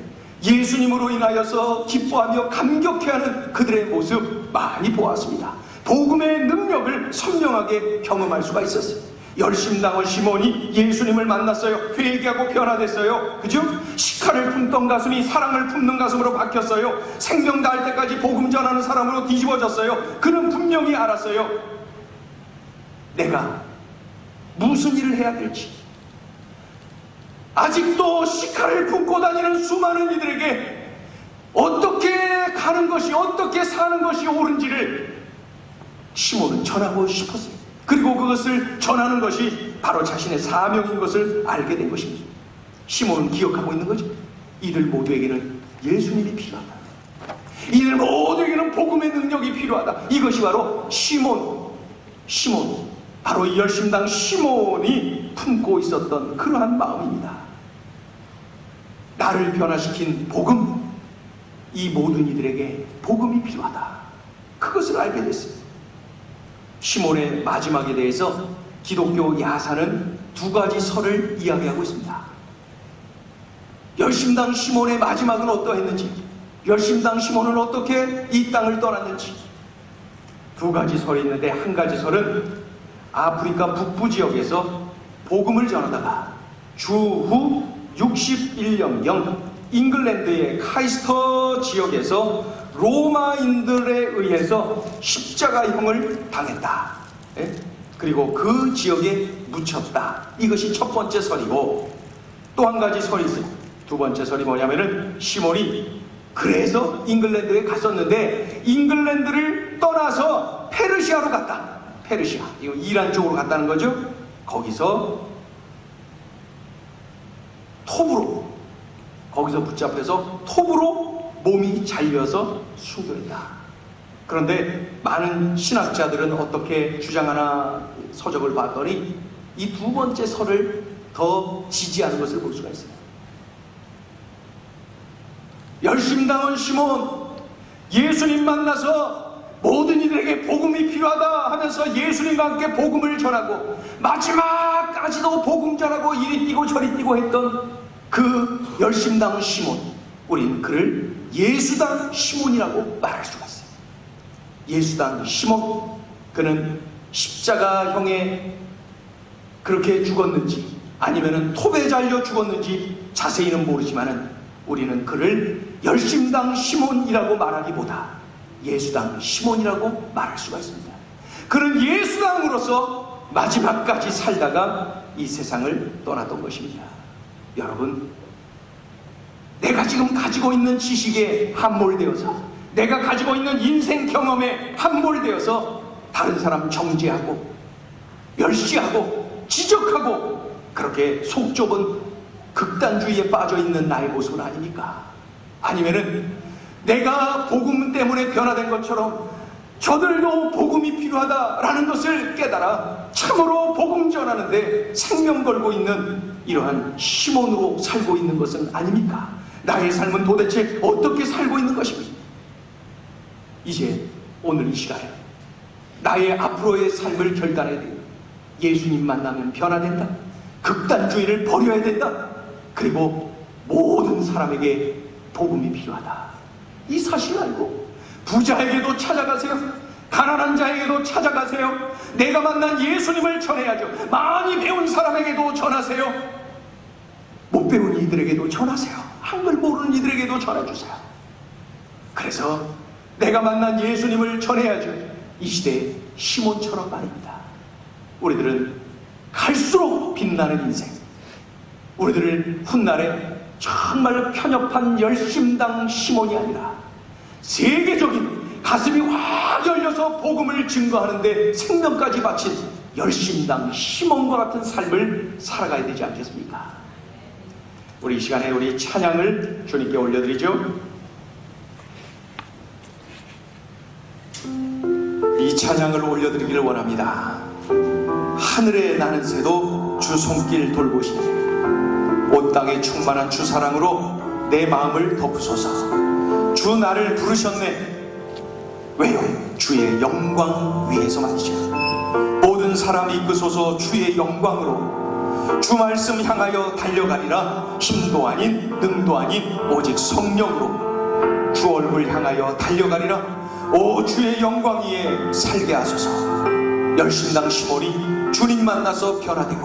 S1: 예수님으로 인하여서 기뻐하며 감격해하는 그들의 모습 많이 보았습니다. 복음의 능력을 선명하게 경험할 수가 있었어요. 열심당한 시몬이 예수님을 만났어요. 회개하고 변화됐어요. 그죠? 시카를 품던 가슴이 사랑을 품는 가슴으로 바뀌었어요. 생명 다할 때까지 복음 전하는 사람으로 뒤집어졌어요. 그는 분명히 알았어요. 내가 무슨 일을 해야 될지. 아직도 시카를 품고 다니는 수많은 이들에게 어떻게 가는 것이, 어떻게 사는 것이 옳은지를 시몬은 전하고 싶었어요. 그리고 그것을 전하는 것이 바로 자신의 사명인 것을 알게 된 것입니다. 시몬은 기억하고 있는 거죠. 이들 모두에게는 예수님이 필요하다. 이들 모두에게는 복음의 능력이 필요하다. 이것이 바로 시몬, 바로 이 열심당 시몬이 품고 있었던 그러한 마음입니다. 나를 변화시킨 복음, 이 모든 이들에게 복음이 필요하다. 그것을 알게 됐습니다. 시몬의 마지막에 대해서 기독교 야사는 두 가지 설을 이야기하고 있습니다. 열심당 시몬의 마지막은 어떠했는지, 열심당 시몬은 어떻게 이 땅을 떠났는지, 두 가지 설이 있는데, 한 가지 설은 아프리카 북부 지역에서 복음을 전하다가 주후 61년경 잉글랜드의 카이스터 지역에서 로마인들에 의해서 십자가형을 당했다. 그리고 그 지역에 묻혔다. 이것이 첫 번째 설이고, 또 한 가지 설이 있어요. 두 번째 설이 뭐냐면은 시몬이 그래서 잉글랜드에 갔었는데 잉글랜드를 떠나서 페르시아로 갔다. 페르시아, 이거 이란 쪽으로 갔다는 거죠. 거기서 톱으로, 거기서 붙잡혀서 톱으로 몸이 잘려서 순교했다. 그런데 많은 신학자들은 어떻게 주장하나 서적을 봤더니 이 두 번째 설을 더 지지하는 것을 볼 수가 있어요. 열심당한 시몬, 예수님 만나서 모든 이들에게 복음이 필요하다 하면서 예수님과 함께 복음을 전하고 마지막까지도 복음 전하고 이리 뛰고 저리 뛰고 했던 그 열심당한 시몬, 우리는 그를 예수당 시몬이라고 말할 수가 있어요. 예수당 시몬, 그는 십자가형에 그렇게 죽었는지 아니면은 톱에 잘려 죽었는지 자세히는 모르지만은 우리는 그를 열심당 시몬이라고 말하기보다 예수당 시몬이라고 말할 수가 있습니다. 그는 예수당으로서 마지막까지 살다가 이 세상을 떠났던 것입니다. 여러분, 내가 지금 가지고 있는 지식에 함몰되어서, 내가 가지고 있는 인생 경험에 함몰되어서 다른 사람 정죄하고 멸시하고 지적하고 그렇게 속 좁은 극단주의에 빠져있는 나의 모습은 아닙니까? 아니면은 내가 복음 때문에 변화된 것처럼 저들도 복음이 필요하다라는 것을 깨달아 참으로 복음 전하는데 생명 걸고 있는 이러한 시몬으로 살고 있는 것은 아닙니까? 나의 삶은 도대체 어떻게 살고 있는 것입니까? 이제 오늘 이 시간에 나의 앞으로의 삶을 결단해야 돼요. 예수님 만나면 변화된다. 극단주의를 버려야 된다. 그리고 모든 사람에게 복음이 필요하다. 이 사실을 알고 부자에게도 찾아가세요. 가난한 자에게도 찾아가세요. 내가 만난 예수님을 전해야죠. 많이 배운 사람에게도 전하세요. 못 배운 이들에게도 전하세요. 한글 모르는 이들에게도 전해주세요. 그래서 내가 만난 예수님을 전해야죠. 이 시대의 시몬처럼 말입니다. 우리들은 갈수록 빛나는 인생, 우리들을 훗날에 정말 편협한 열심당 시몬이 아니라 세계적인 가슴이 확 열려서 복음을 증거하는데 생명까지 바친 열심당 시몬과 같은 삶을 살아가야 되지 않겠습니까? 우리 이 시간에 우리 찬양을 주님께 올려드리죠. 이 찬양을 올려드리기를 원합니다. 하늘에 나는 새도 주 손길 돌보시니 온 땅에 충만한 주 사랑으로 내 마음을 덮으소서. 주 나를 부르셨네. 왜요? 주의 영광 위에서 말이죠. 모든 사람이 이끄소서 주의 영광으로. 주 말씀 향하여 달려가리라. 힘도 아닌 능도 아닌 오직 성령으로 주 얼굴 향하여 달려가리라. 오 주의 영광 위에 살게 하소서. 열심당 시몬이 주님 만나서 변화되고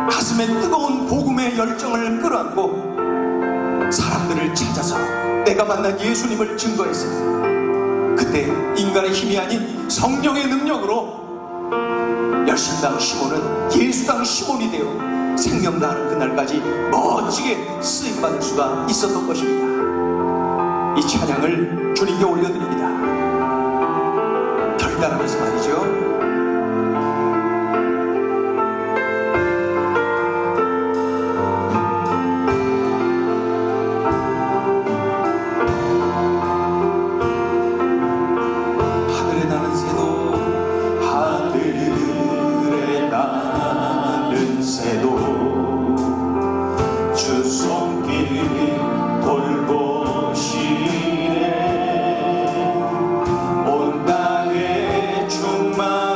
S1: 가슴에 뜨거운 복음의 열정을 끌어안고 사람들을 찾아서 내가 만난 예수님을 증거했습니다. 그때 인간의 힘이 아닌 성령의 능력으로 열심당 시몬은 예수당 시몬이 되어 생명 다하는 그날까지 멋지게 쓰임받을 수가 있었던 것입니다. 이 찬양을 주님께 올려드립니다. 결단하면서 말이죠.
S2: 온 땅에 충만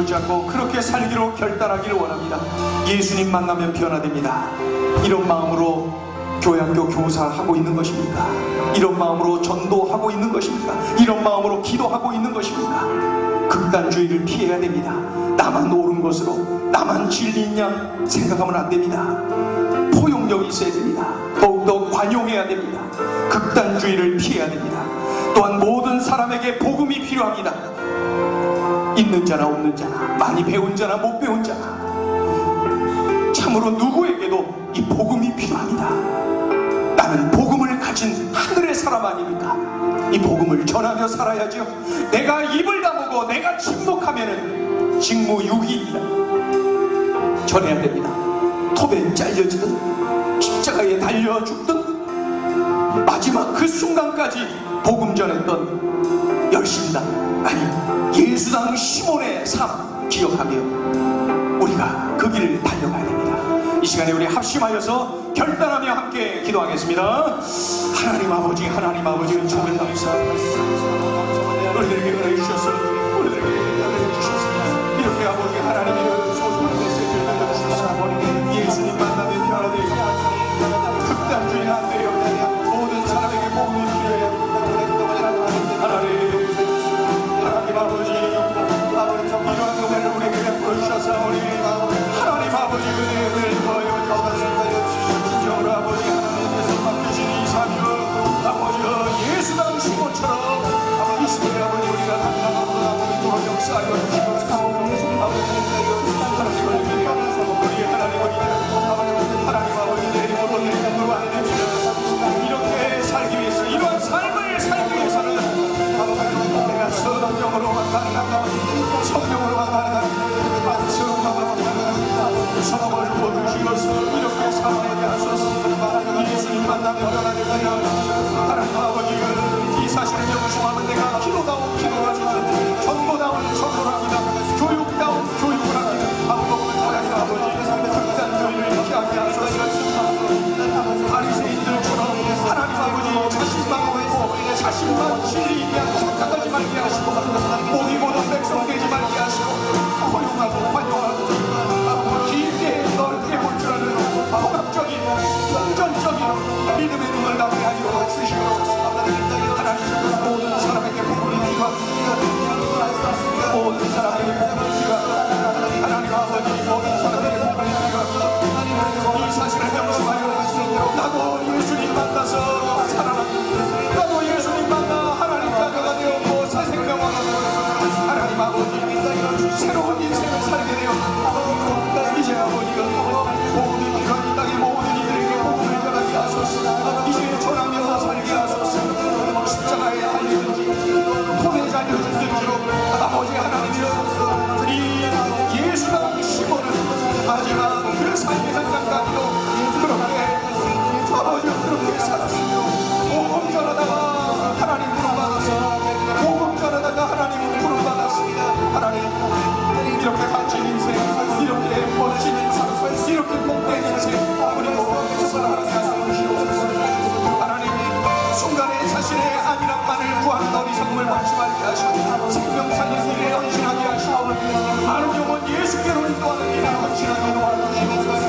S1: 붙잡고 그렇게 살기로 결단하기를 원합니다. 예수님 만나면 변화됩니다. 이런 마음으로 교양교 교사하고 있는 것입니까? 이런 마음으로 전도하고 있는 것입니까? 이런 마음으로 기도하고 있는 것입니까? 극단주의를 피해야 됩니다. 나만 옳은 것으로, 나만 진리인 양 생각하면 안 됩니다. 포용력이 있어야 됩니다. 더욱더 관용해야 됩니다. 극단주의를 피해야 됩니다. 또한 모든 사람에게 복음이 필요합니다. 있는 자나 없는 자나, 많이 배운 자나 못 배운 자나, 참으로 누구에게도 이 복음이 필요합니다. 나는 복음을 가진 하늘의 사람 아닙니까? 이 복음을 전하며 살아야죠. 내가 입을 다물고 내가 침묵하면은 직무유기입니다. 전해야 됩니다. 톱에 잘려지든 십자가에 달려 죽든 마지막 그 순간까지 복음 전했던 열심당, 아니 예수당 시몬의 삶 기억하며 우리가 그 길을 달려가야 됩니다. 이 시간에 우리 합심하여서 결단하며 함께 기도하겠습니다. 하나님 아버지, 하나님 아버지, 은총을 감사합니다. 우리들에게 은혜 주셔서 우리들에게 은혜 주셔서 이렇게 아버지 하나님의 소중한 메시지를 들려주셔서 예수님 만나면 변화되고 극단주의는 안 돼요. 모든 사람에게 복음이 필요해요. 하나님 아버지, 이러한 은혜를 우리에게 베풀어 주셔서 하나님 아버지 은혜를 더하여 진정으로 아버지 하나님께서 맡기신 이 사명 아버지 예수당 시몬처럼 이 시간에 아버지 우리가 감당하고 역사하여 주시고 우리 하나님을 이제 하나님 아버지 내 힘으로 내 힘으로 안 됩니다. 이렇게 살기 위해서, 이러한 삶을 살기 위해서는 내가 성령으로만 가능하다, 성령으로만 가능하다, 반성하고 성령을 부어주시어서 이렇게 살아가게 하소서. 예수님 만나면 변화되며 하나님 아버지 이 사실을 명심하면 내가 기도다운 기도를 합니다. 전도다운 전도를 합니다. 교육다운 교육을 합니다. 방법을 하나님 아버지 극단주의를 피하게 하소서. 바리새인들처럼 하나님 아버지 자신만 옳고 자신만 진리인 양 착각하지 말게 하시고 목이 모든 백성 되지 말게 하시고 포용하고 환영하고 깊게 넓게 볼 줄 아는 복합적인 성전적인 믿음의 눈을 남게 하여 주시옵소서. 하나님 모든 사람에게 복음이 필요합니다. 모든 사람에게 복음이 필요합니다. 하나님 아버지 모든 사람에게 복음이 필요합니다. 이 사실을 명심하여 나도 예수님 만나서 살아납니다. 나도 예수님 만나 하나님 자녀가 되었고 새 생명을 얻고 하나님 아버지 새로운 인생을 살게 되었고 이제 아버지가 복음이 필요한 이 땅의 모든 이들에게 복음을 전하게 하소서. 이제 전하면서 살게 하소서. 십자가에 달리든지 톱에 잘려든지로 아버지 하나님이여 이 예수랑 시몬은 마지막 그 삶의 현장까지도 그렇게 아버지 그렇게 살았으며 복음 전하다가 하나님 부름받았어. 복음 전하다가 하나님 부름받았습니다. 하나님 이렇게 갇힌 인생, 이렇게 멋진 인생, 이렇게 복된 인생 우리 모두 살아가게 하시옵소서. 하나님 순간에 자신의 안일함만을 구하는 어리석음을 받지 말게 하시고 생명 살린 일에 헌신하게 하시고 많은 영혼 예수께로 인도하는 일에 헌신하게 도와주시옵소서.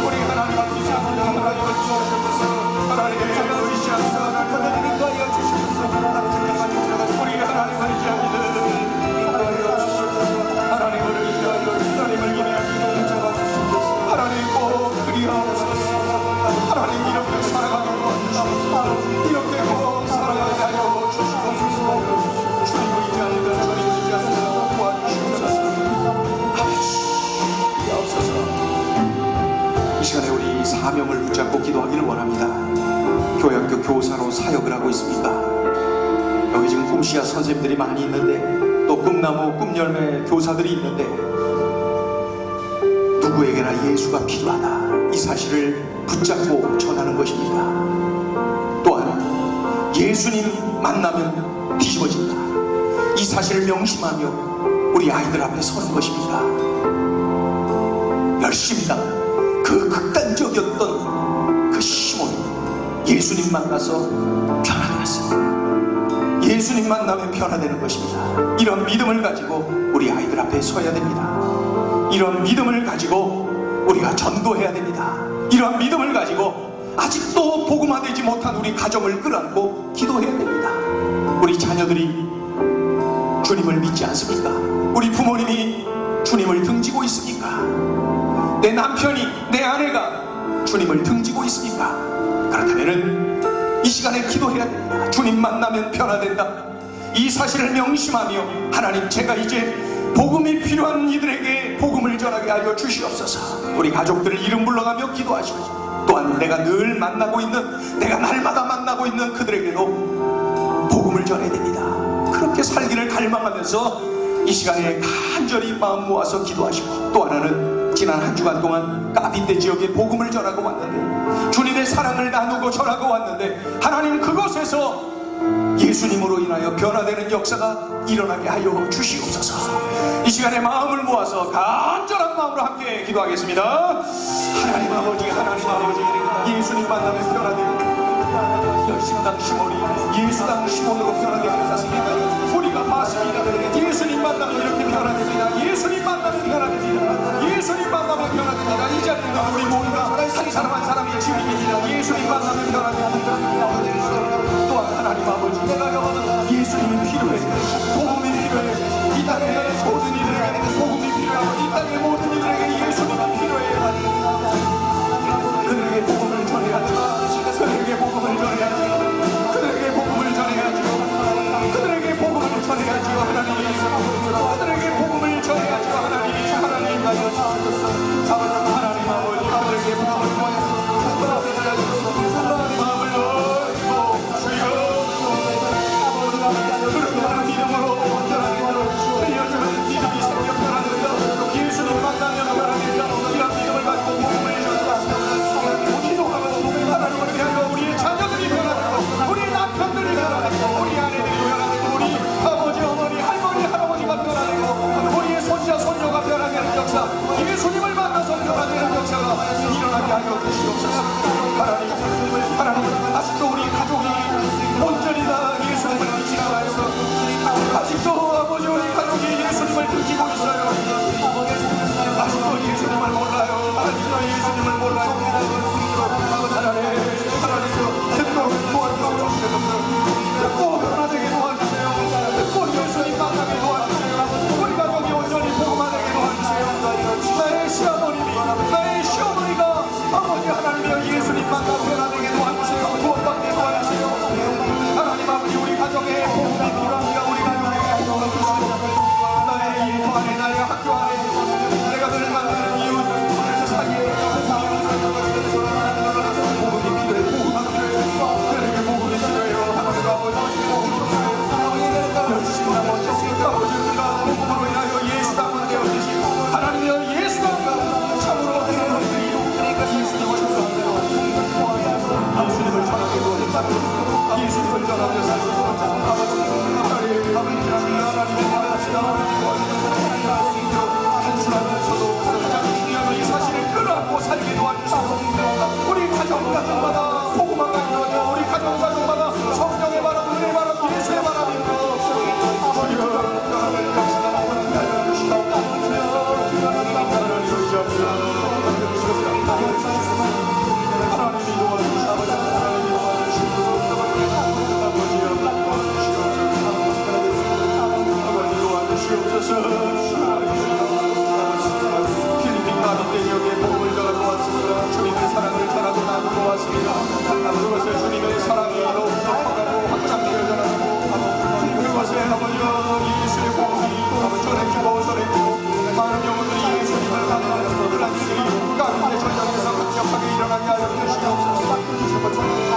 S1: 우리 하나님 앞에 하나님을 주옵소서. 하나님의 의지하소서. 하나님을 인도하여 주시옵소서. 우리 하나님을 의지합니다. 하나님을 의지하여 하나님을 기대하기를 하나님 꼭 그리하옵소서. 하나님 이렇게 살아가게 도와주시옵소서. 이렇게 꼭 살아가게 하여 주시옵소서. 주님을 의지합니다. 주님을 의지합니다. 도와주시옵소서. 이 시간에 우리 사명을 붙잡고 기도하기를 원합니다. 교양교 교사로 사역을 하고 있습니까? 여기 지금 꿈씨앗 선생님들이 많이 있는데 또 꿈나무 꿈열매 교사들이 있는데 누구에게나 예수가 필요하다 이 사실을 붙잡고 전하는 것입니다. 또한 예수님 만나면 뒤집어진다 이 사실을 명심하며 우리 아이들 앞에 서는 것입니다. 열심이다. 그 극단적이었던 그 시몬 예수님 만나서 변화되었습니다. 예수님 예수님 만나면 변화되는 것입니다. 이런 믿음을 가지고 우리 아이들 앞에 서야 됩니다. 이런 믿음을 가지고 우리가 전도해야 됩니다. 이런 믿음을 가지고 아직도 복음화되지 못한 우리 가정을 끌어안고 기도해야 됩니다. 우리 자녀들이 주님을 믿지 않습니까? 우리 부모님이 주님을 등지고 있습니까? 내 남편이, 내 아내가 주님을 등지고 있습니까? 그렇다면 이 시간에 기도해야 됩니다. 주님 만나면 변화된다. 이 사실을 명심하며 하나님, 제가 이제 복음이 필요한 이들에게 복음을 전하게 하여 주시옵소서. 우리 가족들을 이름 불러가며 기도하시고, 또한 내가 늘 만나고 있는, 내가 날마다 만나고 있는 그들에게도 복음을 전해야 됩니다. 그렇게 살기를 갈망하면서 이 시간에 간절히 마음 모아서 기도하시고, 또 하나는 지난 한 주간 동안 까비떼 지역에 복음을 전하고 왔는데, 주님의 사랑을 나누고 전하고 왔는데, 하나님 그곳에서 예수님으로 인하여 변화되는 역사가 일어나게 하여 주시옵소서. 이 시간에 마음을 모아서 간절한 마음으로 함께 기도하겠습니다. 하나님 아버지, 하나님 아버지, 예수님 만나면 변화되는 열심당 시몬이 예수당 시몬으로 변화되는 것입니다. 우리가 봤습니다. 예수님 만나면 이렇게 변화됩니다. 예수님 만나면 변화됩니다. 예수님 만나면 변화됩니다. 이 자리에 있는 우리 모두가 한 사람 한 사람이 주님입니다. 예수님 만나면 변화됩니다. 또한 하나님 아버지, 예수님이 필요해. 복음이 필요해. 이 땅의 모든 이들에게 복음이 필요하고, 이 땅의 모든 이들에게 예수님이 필요해. 그들에게 복음을 전해야죠. 그들에게 복음을 전해야죠. 그들에게 복음을 전해야죠. 그들에게 복음을 전해야죠. 하나님, 그들에게 복음을 전해야죠. 하나님, 하나님 아버지, 하나님 아버지, 그들에게 복음을 전해야죠. 마음을 넓고 주여, 그런 믿음으로 여전한 믿음이 생겨 변화된다. 예수님 만나면 변화된다. 이런 믿음을 가지고 복음을 전하고 기도하고, 하나님을 위하여 우리의 자녀들이 변화되고, 우리 남편들이 변화되고, 우리 아내들이 변화되고, 우리 아버지, 어머니, 할머니, 할아버지가 변화되고, 우리의 손자, 손녀가 변화되는 역사, 예수님을 만나서 변화되는 역사가 일어나게 하여 주시옵소서. 하나님, 하나님, 아직도 우리 가족이 온전히 다 예수님을 믿지 않아서, 아직도 아버지, 우리 가족이 예수님을 등지고 있어요. 아직도 예수님을 몰라요. 아직도 예수님을 몰라요. 하나님, 하나님, 듣고 도와주시옵소서. 듣고 변화되게 도와주세요. 듣고 예수님 만나게 도와주세요. 우리 가족이 온전히 복음화되게 도와주세요. 나의 시어머님이, 나의 시어머니가 아버지 하나님이여 예수님 만나 변화되게 도와주세요. 구원받게 도와주세요. 하나님 아버지, 우리 가정에 복음이 필요합니다. 우리 가족에게 도와주시옵소서. 나의 일 안에, 나의 학교 안에, 내가 늘 만나는 이웃 사이에 복음이 필요해. 복음이 필요해. 그들에게 복음이 필요해요. 하나님 아버지, 열심히 아버지, 우리가 복음으로 인하여 예수당을 되었듯이, 하나님이여 예수당을 참으로 하는 우리들이 예수님을 전하며 예수님을 전하게 도와주시옵소서. 예수님을 전하며 살고 아버지, 하나님, 단순하면서도 가장 중요한 이 사실을 끌어안고 살게 도와주시고, 우리 가정마다 복음화가 이루어져 우리 가정마다 성령의 바람, 은혜의 바람, 예수의 바람이 필리핀 가운데 여기에 복음을 전하고 왔습니다. 주님의 사랑을 전하고 나누고 왔습니다. 그것에 주님의 사랑이 더욱더 커가고 확장되어 전하고, 그것에 아버지와 예수의 복음이 전해지고 많은 영혼들이 예수님을 만나서 그들이 가운데 전장에서 강력하게 일어나게 하여 주시옵소서.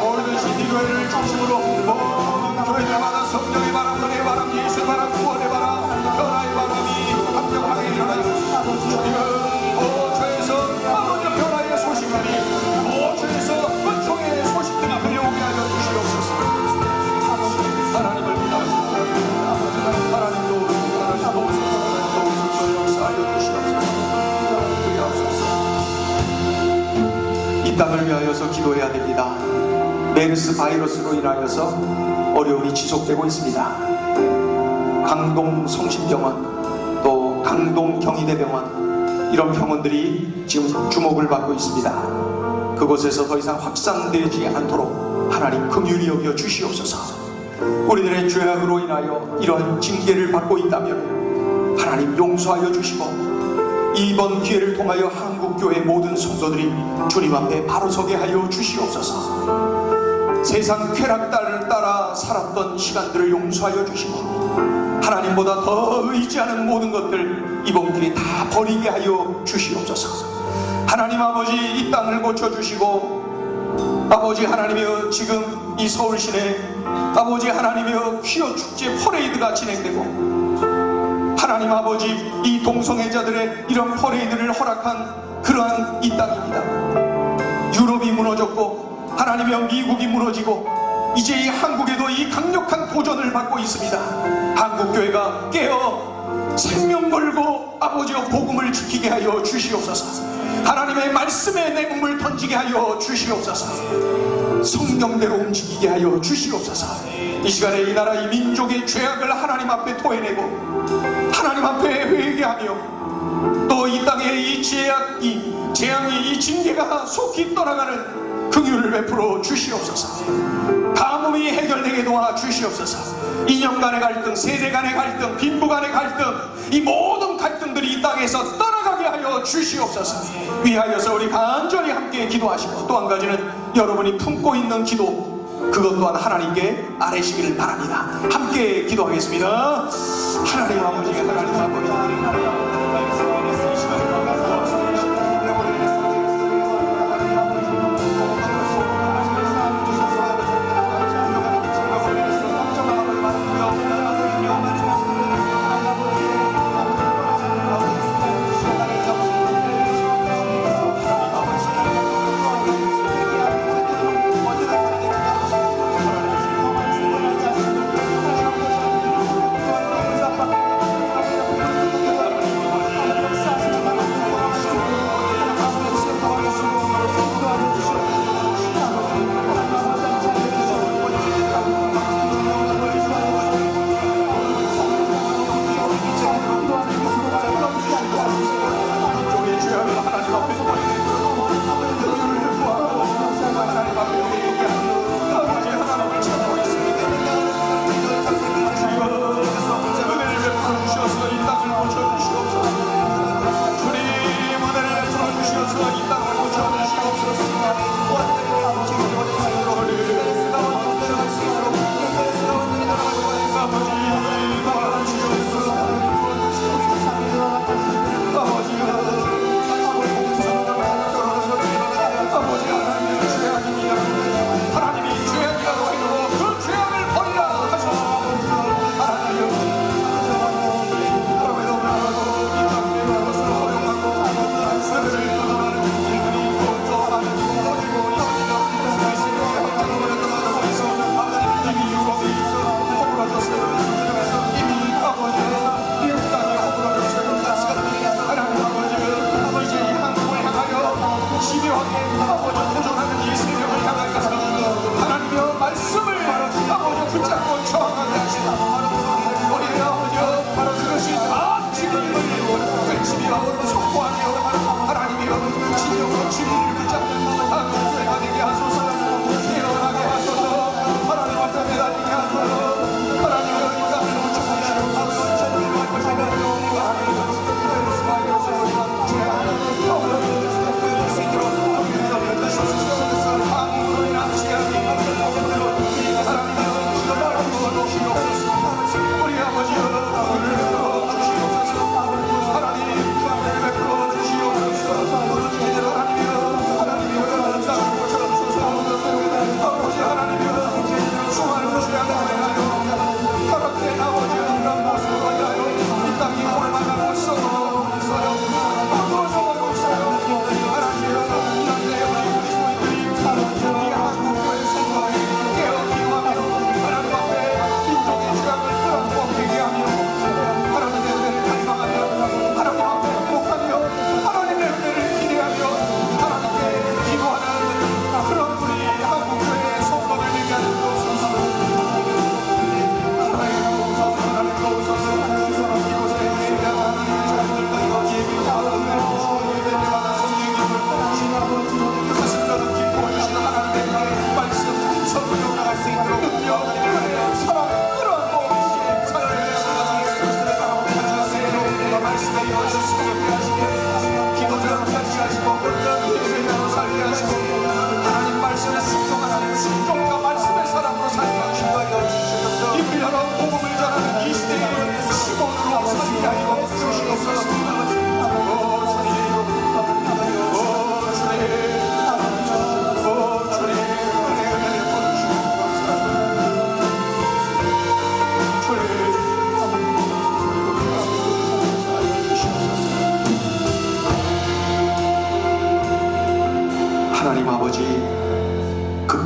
S1: 모든 신기교회를 중심으로 모든 교회들마다 성령의 바람, 은혜의 바람, 예수의 바람, 구원의 바람, 변화의 바람이 강력하게 일어나요. 주님은 모처에서 아버지 변화의 소식들이, 모처에서 은총의 소식들이 들려오게 하여 주시옵소서. 하나님을 믿습니다. 하나님도 역사하여 주시옵소서. 이 땅을 위하여서 기도해야 됩니다. 메르스 바이러스로 인하여서 어려움이 지속되고 있습니다. 강동 성심병원, 또 강동 경희대병원, 이런 병원들이 지금 주목을 받고 있습니다. 그곳에서 더 이상 확산되지 않도록 하나님 긍휼히 여겨 주시옵소서. 우리들의 죄악으로 인하여 이러한 징계를 받고 있다면 하나님 용서하여 주시고, 이번 기회를 통하여 한국교회 모든 성도들이 주님 앞에 바로 서게 하여 주시옵소서. 세상 쾌락단을 따라 살았던 시간들을 용서하여 주시고, 하나님보다 더 의지하는 모든 것들 이번 기회에 다 버리게 하여 주시옵소서. 하나님 아버지, 이 땅을 고쳐주시고, 아버지 하나님이여, 지금 이 서울 시내 아버지 하나님이여 퀴어 축제 퍼레이드가 진행되고, 하나님 아버지 이 동성애자들의 이런 퍼레이드를 허락한 그러한 이 땅입니다. 유럽이 무너졌고 하나님이여 미국이 무너지고 이제 이 한국에도 이 강력한 도전을 받고 있습니다. 한국교회가 깨어 생명 걸고 아버지여 복음을 지키게 하여 주시옵소서. 하나님의 말씀에 내 몸을 던지게 하여 주시옵소서. 성경대로 움직이게 하여 주시옵소서. 이 시간에 이 나라 이 민족의 죄악을 하나님 앞에 토해내고 하나님 앞에 회개하며, 또 이 땅의 이 재앙이 이 징계가 속히 떠나가는 긍휼을 베풀어 주시옵소서. 가뭄이 해결되게 도와 주시옵소서. 이념 간의 갈등, 세대 간의 갈등, 빈부 간의 갈등, 이 모든 갈등들이 이 땅에서 떠나가게 하여 주시옵소서. 위하여서 우리 간절히 함께 기도하시고, 또 한 가지는 여러분이 품고 있는 기도, 그것 또한 하나님께 아뢰시기를 바랍니다. 함께 기도하겠습니다. 하나님 아버지, 하나님 아버지,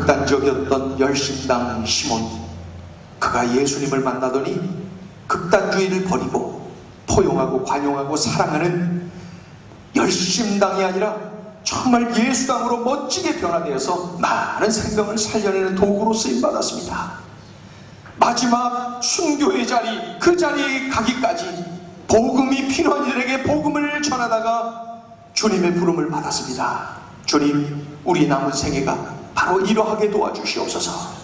S1: 극단적이었던 열심당 시몬, 그가 예수님을 만나더니 극단주의를 버리고 포용하고 관용하고 사랑하는 열심당이 아니라 정말 예수당으로 멋지게 변화되어서 많은 생명을 살려내는 도구로 쓰임받았습니다. 마지막 순교의 자리, 그 자리에 가기까지 복음이 필요한 이들에게 복음을 전하다가 주님의 부름을 받았습니다. 주님, 우리 남은 생애가 바로 이러하게 도와주시옵소서.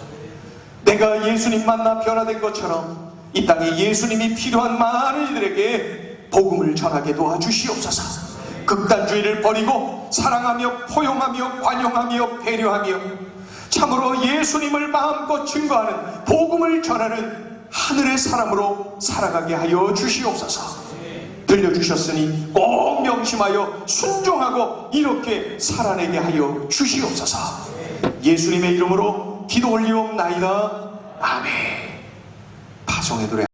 S1: 내가 예수님 만나 변화된 것처럼 이 땅에 예수님이 필요한 많은 이들에게 복음을 전하게 도와주시옵소서. 극단주의를 버리고 사랑하며 포용하며 관용하며 배려하며 참으로 예수님을 마음껏 증거하는 복음을 전하는 하늘의 사람으로 살아가게 하여 주시옵소서. 들려주셨으니 꼭 명심하여 순종하고 이렇게 살아내게 하여 주시옵소서. 예수님의 이름으로 기도 올리옵나이다. 아멘. 파송의 노래